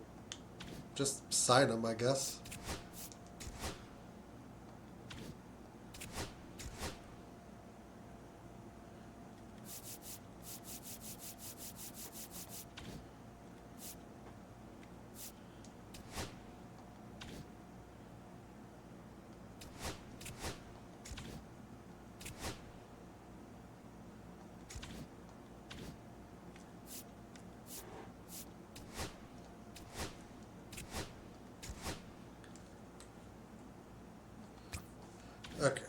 just sign him, I guess. Okay.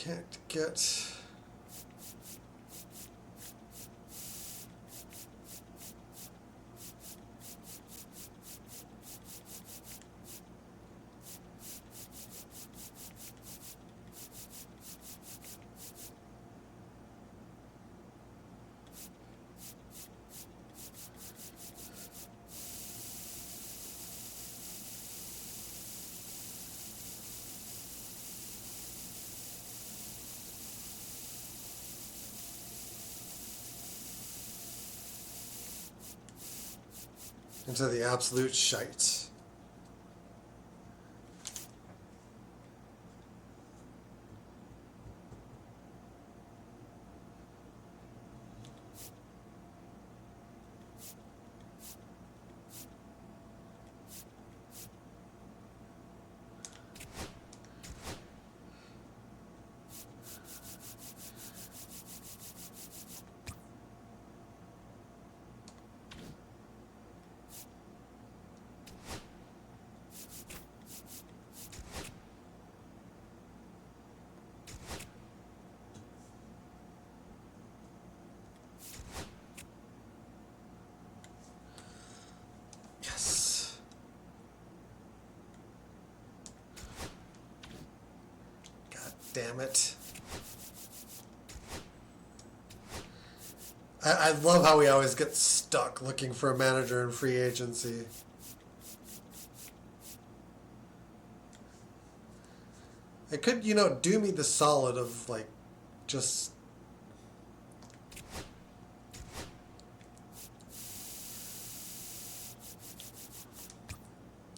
Can't get... into the absolute shite. Yes. God damn it. I love how we always get stuck looking for a manager in free agency. It could, you know, do me the solid of, like, just...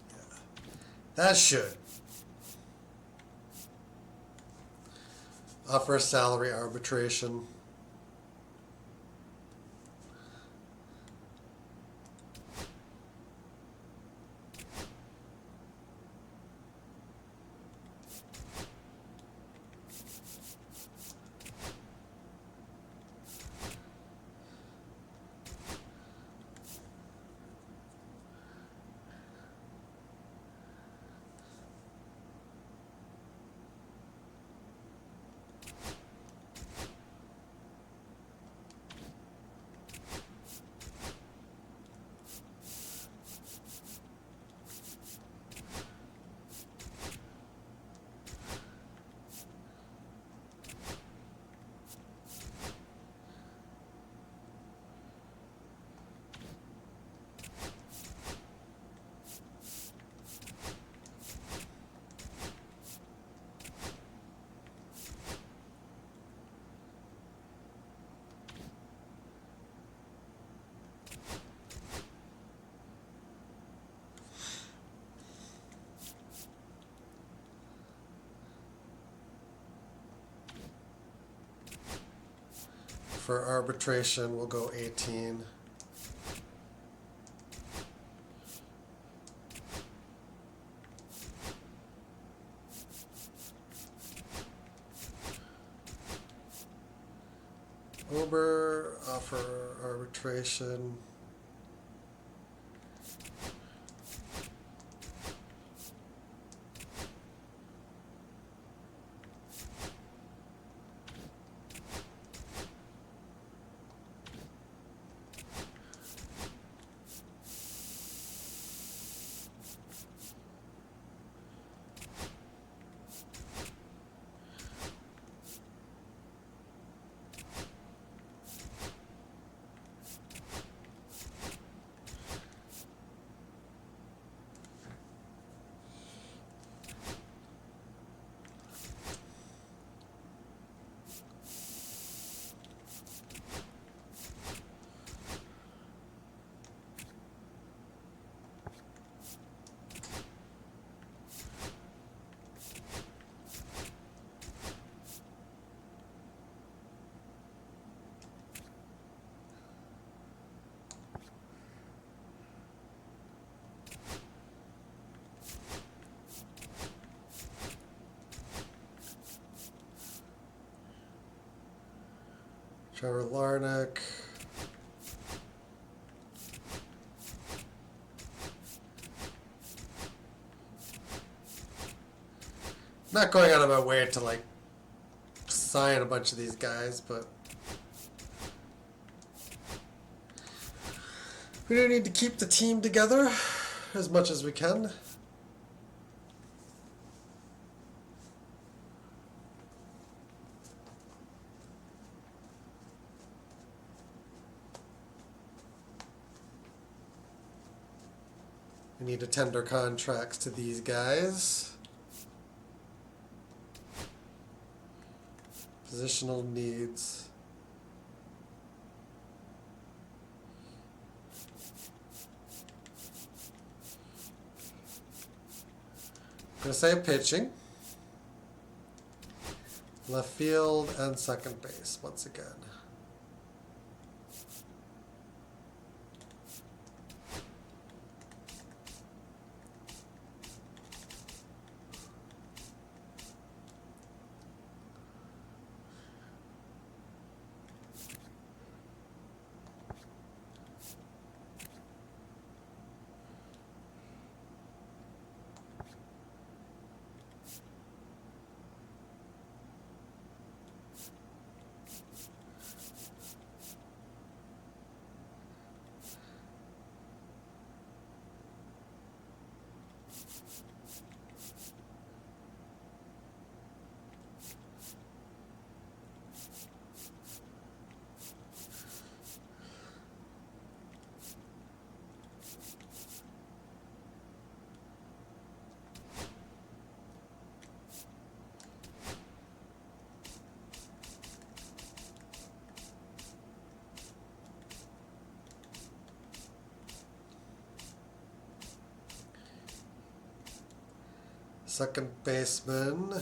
Yeah. That should. Offer a salary arbitration. For arbitration, we'll go 18. Ober, offer arbitration. Trevor Larnach. Not going out of my way to like sign a bunch of these guys, but we do need to keep the team together as much as we can. We need to tender contracts to these guys. Positional needs. I'm going to say pitching. Left field and second base once again. Second baseman.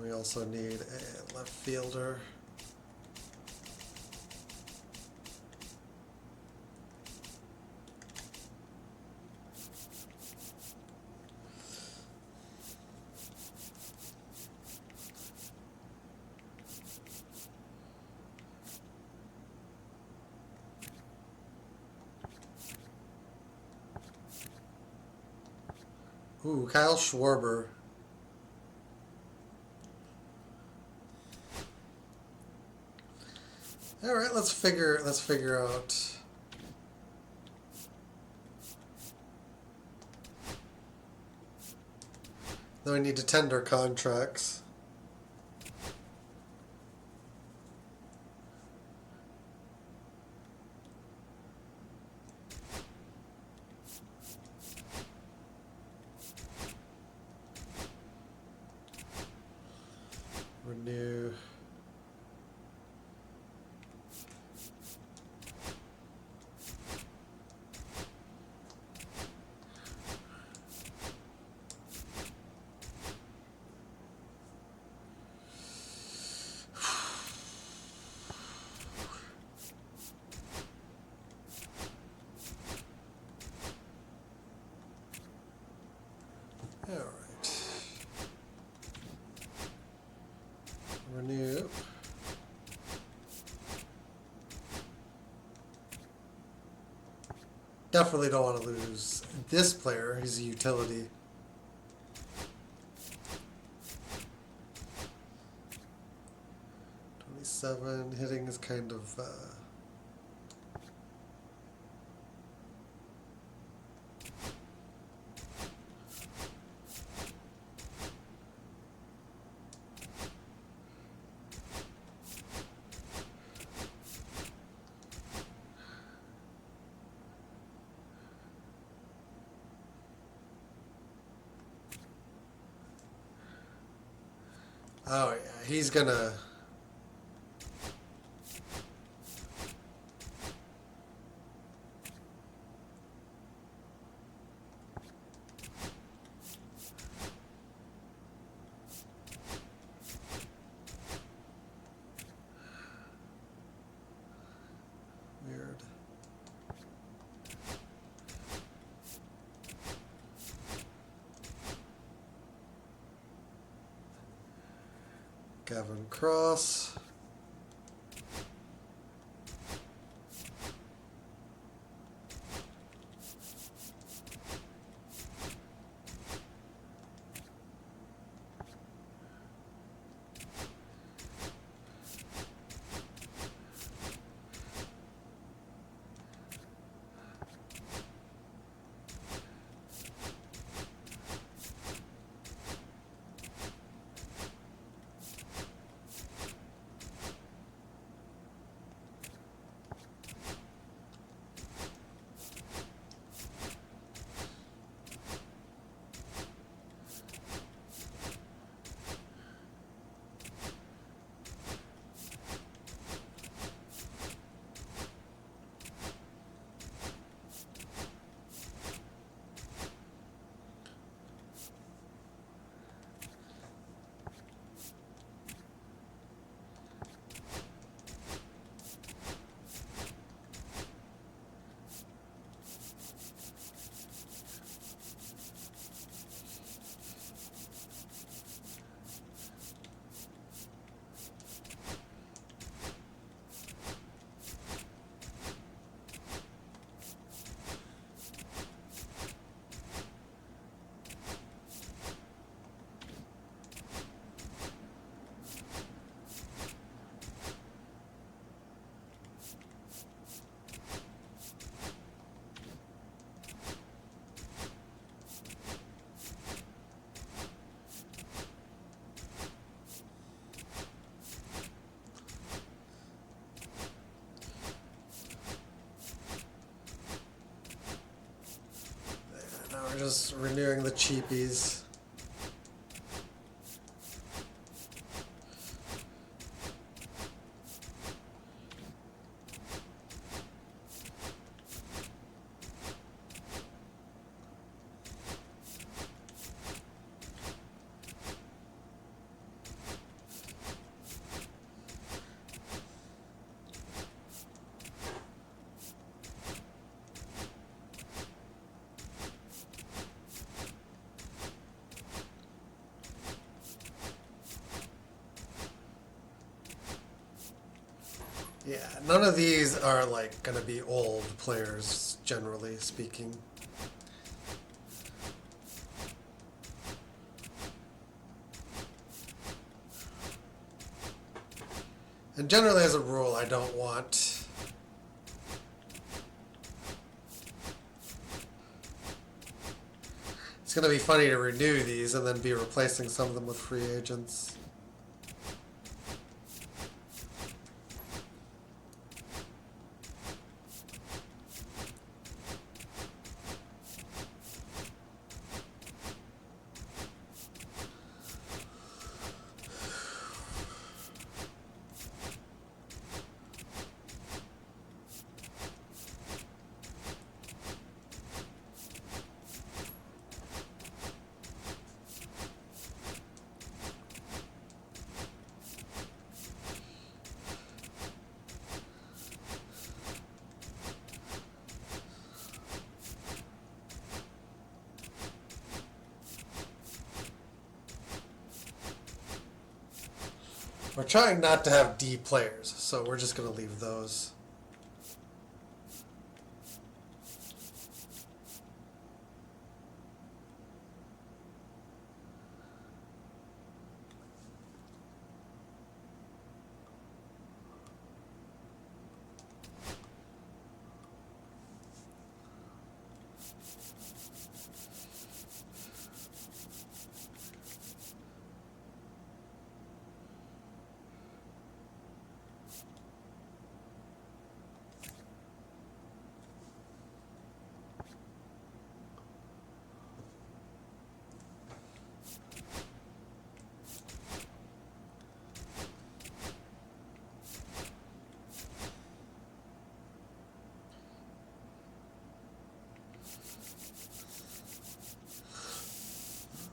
We also need a left fielder. Ooh, Kyle Schwarber. All right, let's figure out. Then we need to tender contracts. Renew. All right. Renew. Definitely don't want to lose this player. He's a utility. Hitting is kind of oh yeah, he's gonna. Gavin Cross. Now we're just renewing the cheapies. Yeah, none of these are like gonna be old players, generally speaking. And generally, as a rule, I don't want it's gonna be funny to renew these and then be replacing some of them with free agents. We're trying not to have D players, so we're just going to leave those.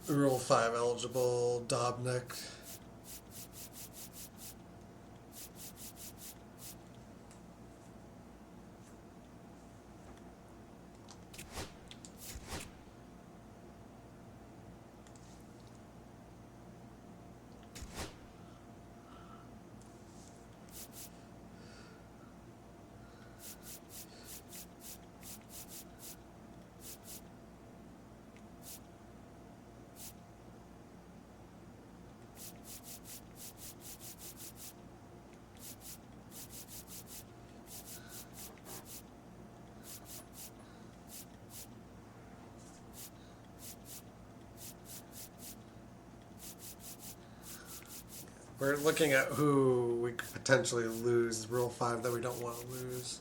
Rule 5 eligible, Dobnik. We're looking at who we could potentially lose. Rule 5 that we don't want to lose.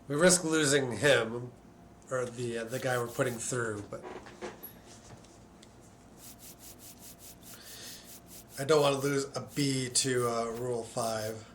We risk losing him, or the guy we're putting through, but I don't want to lose a B to Rule 5.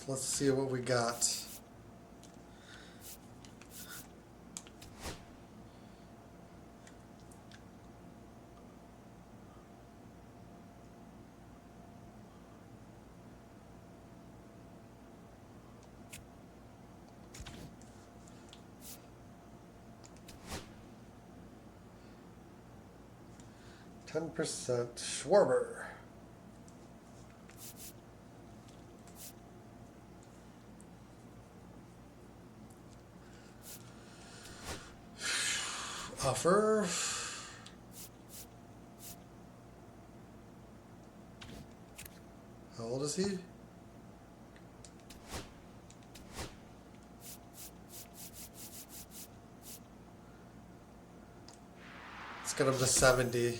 Let's see what we got. %, Schwarber. Offer. How old is he? Let's get him to 70.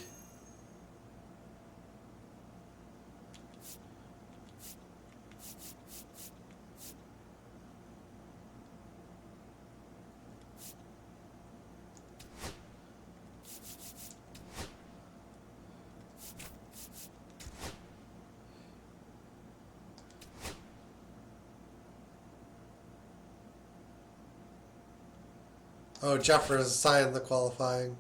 Oh, Jeffers signed the qualifying.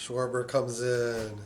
Schwarber comes in.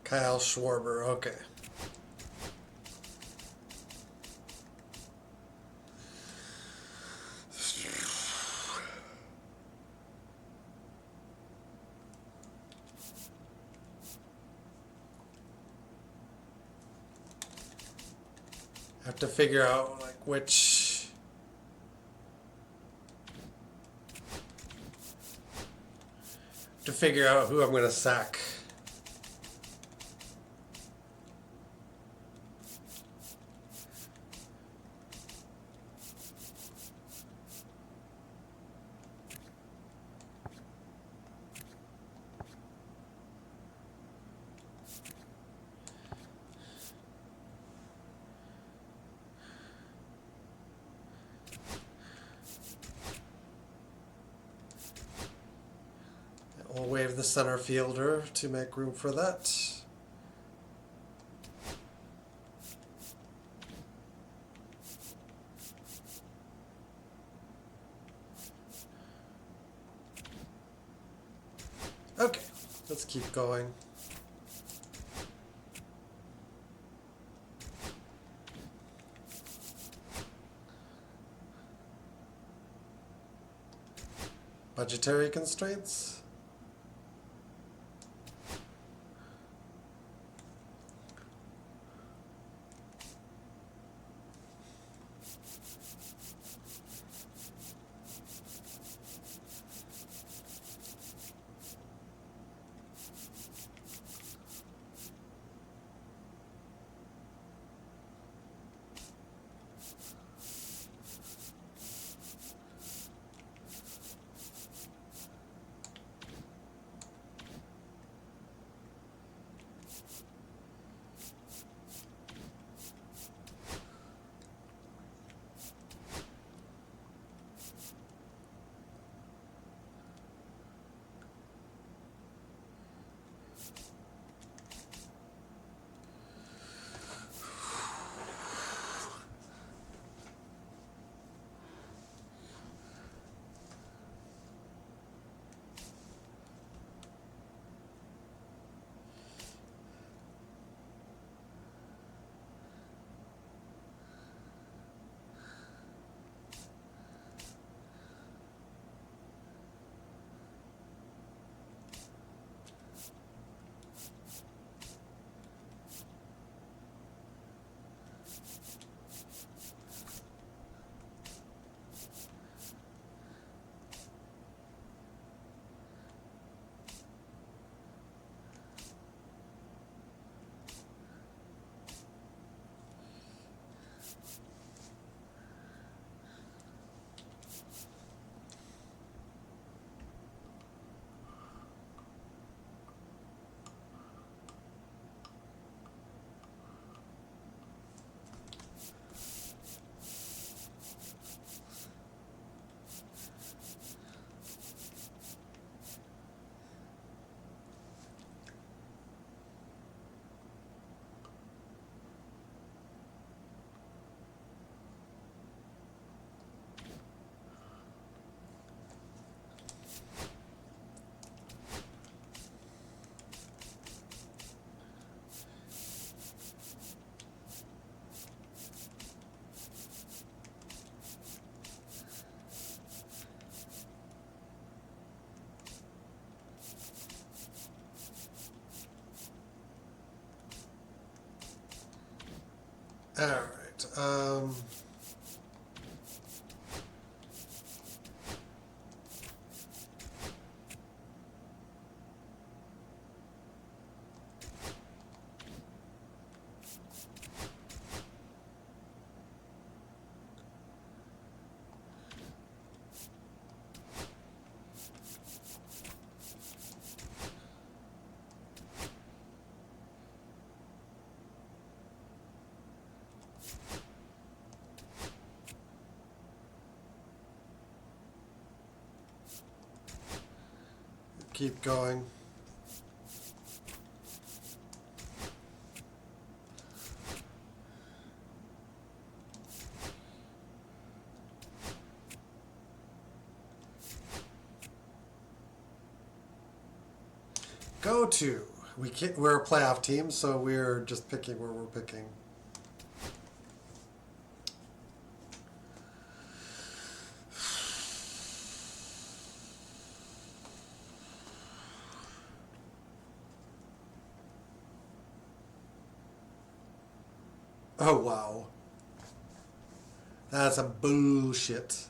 Kyle Schwarber, okay. I have to figure out like which. To figure out who I'm going to sack. We'll wave the center fielder to make room for that. Okay, let's keep going. Budgetary constraints. All right. Keep going. Go to. We're a playoff team, so we're just picking where we're picking. Oh, wow. That's a bullshit.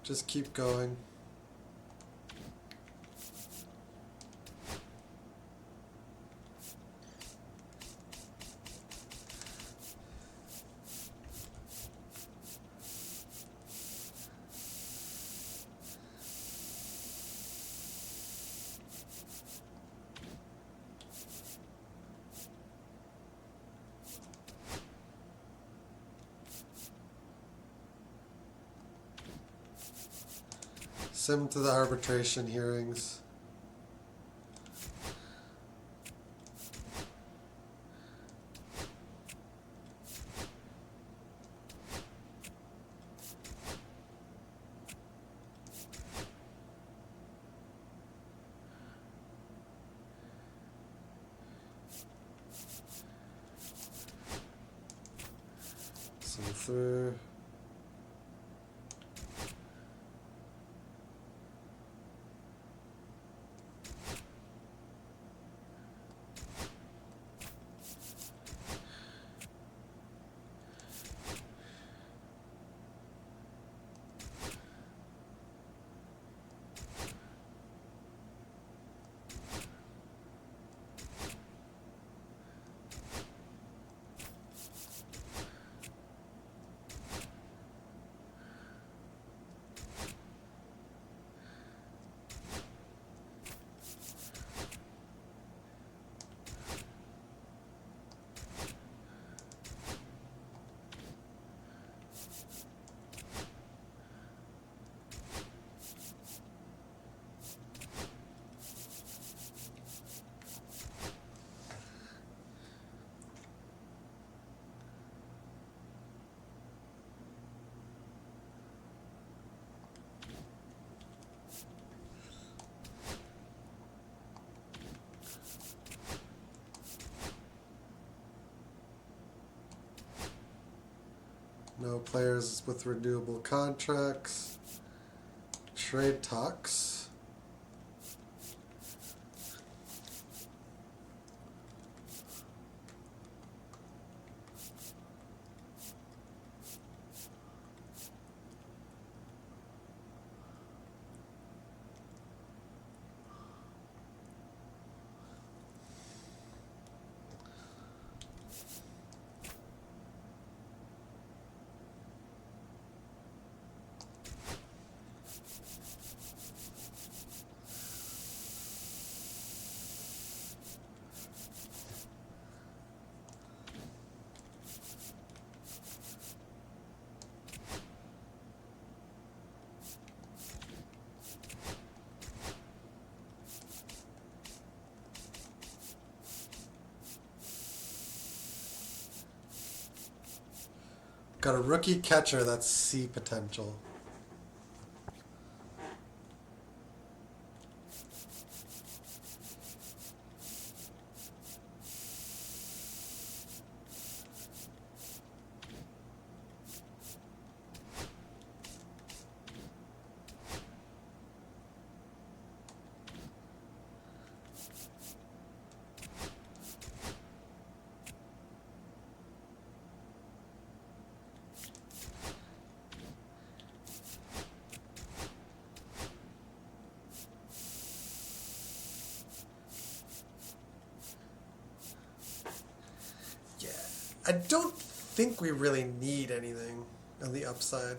Just keep going. Send to the arbitration hearings. Send through. No players with renewable contracts. Trade talks. Got a rookie catcher that's C potential. I don't think we really need anything on the upside.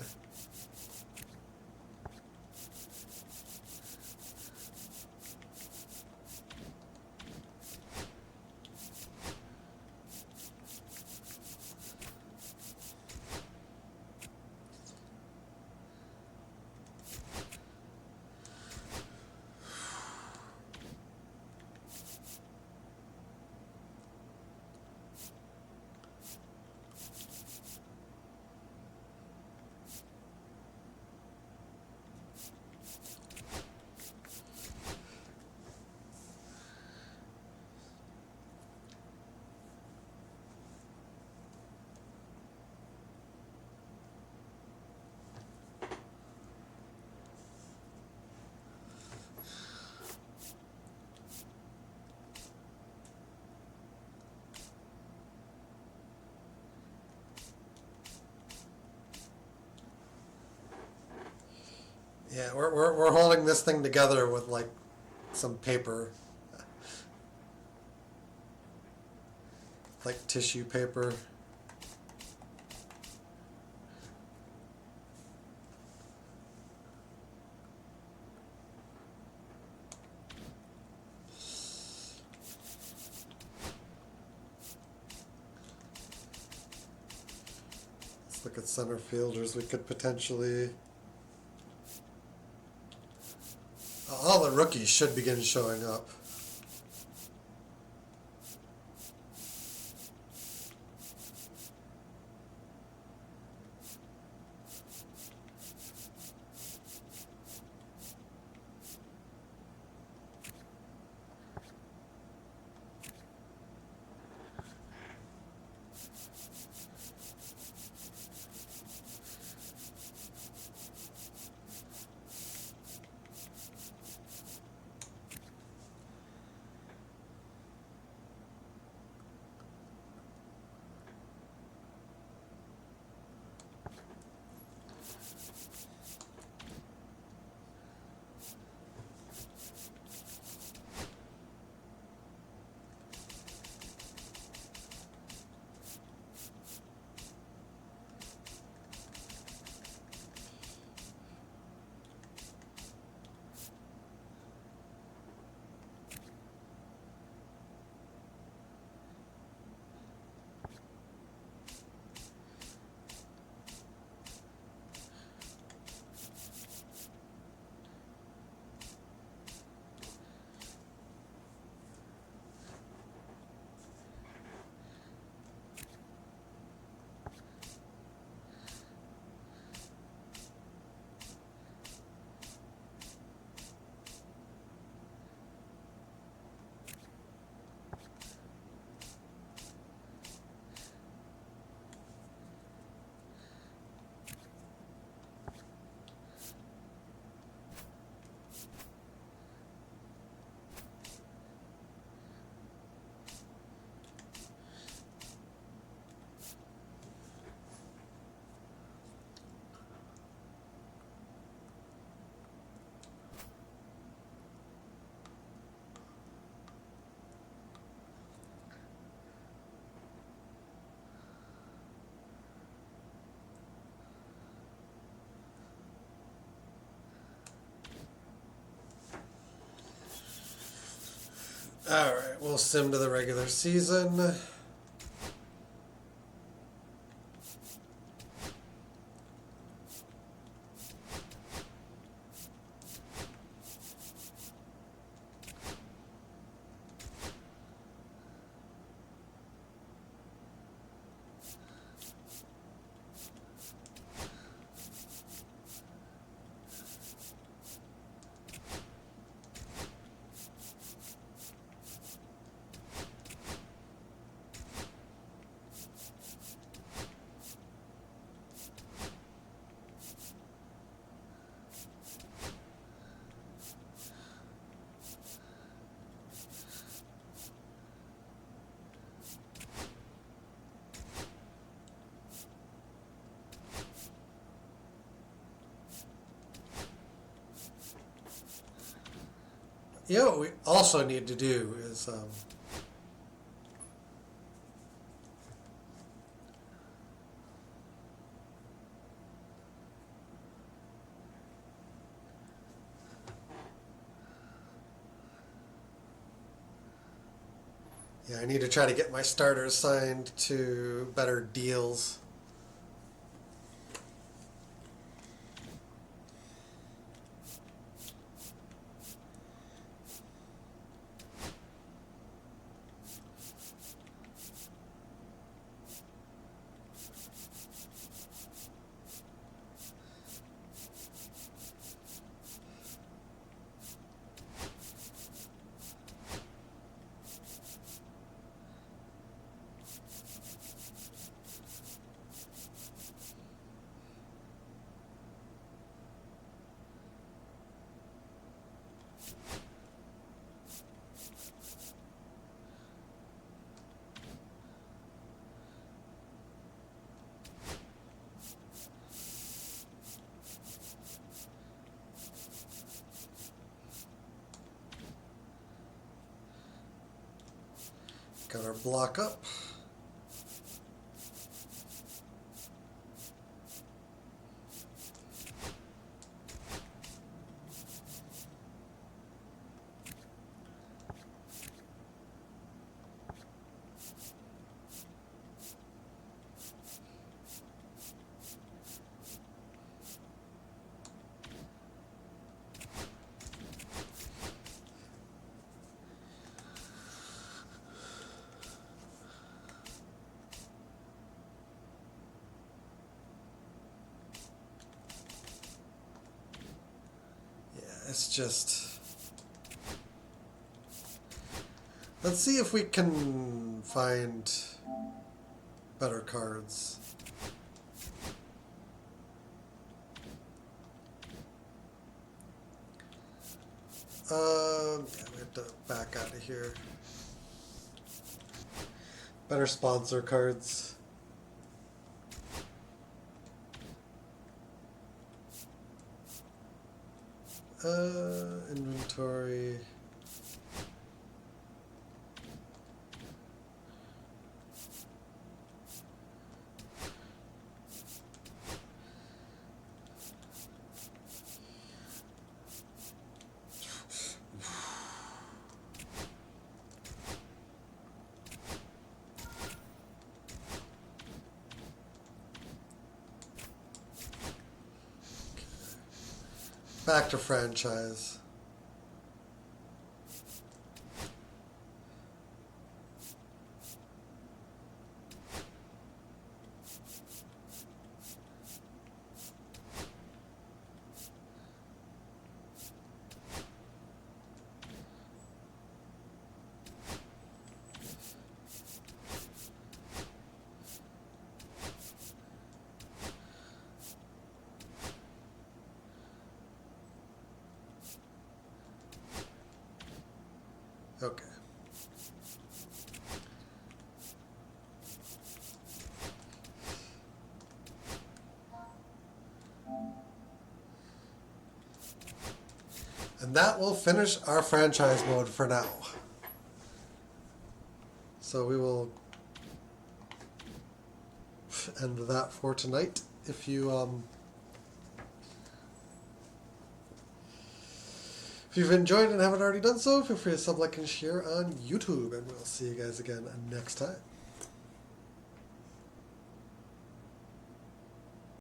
Yeah, we're holding this thing together with like some paper, like tissue paper. Let's look at center fielders. We could potentially. All the rookies should begin showing up. All right, we'll sim to the regular season. You know what we also need to do is Yeah, I need to try to get my starters signed to better deals. Got our block up. It's just... Let's see if we can find better cards. Yeah, we have to back out of here. Better sponsor cards. Inventory. Back to franchise. Okay. And that will finish our franchise mode for now. So we will end that for tonight. If you've enjoyed and haven't already done so, feel free to sub, like, and share on YouTube, and we'll see you guys again next time.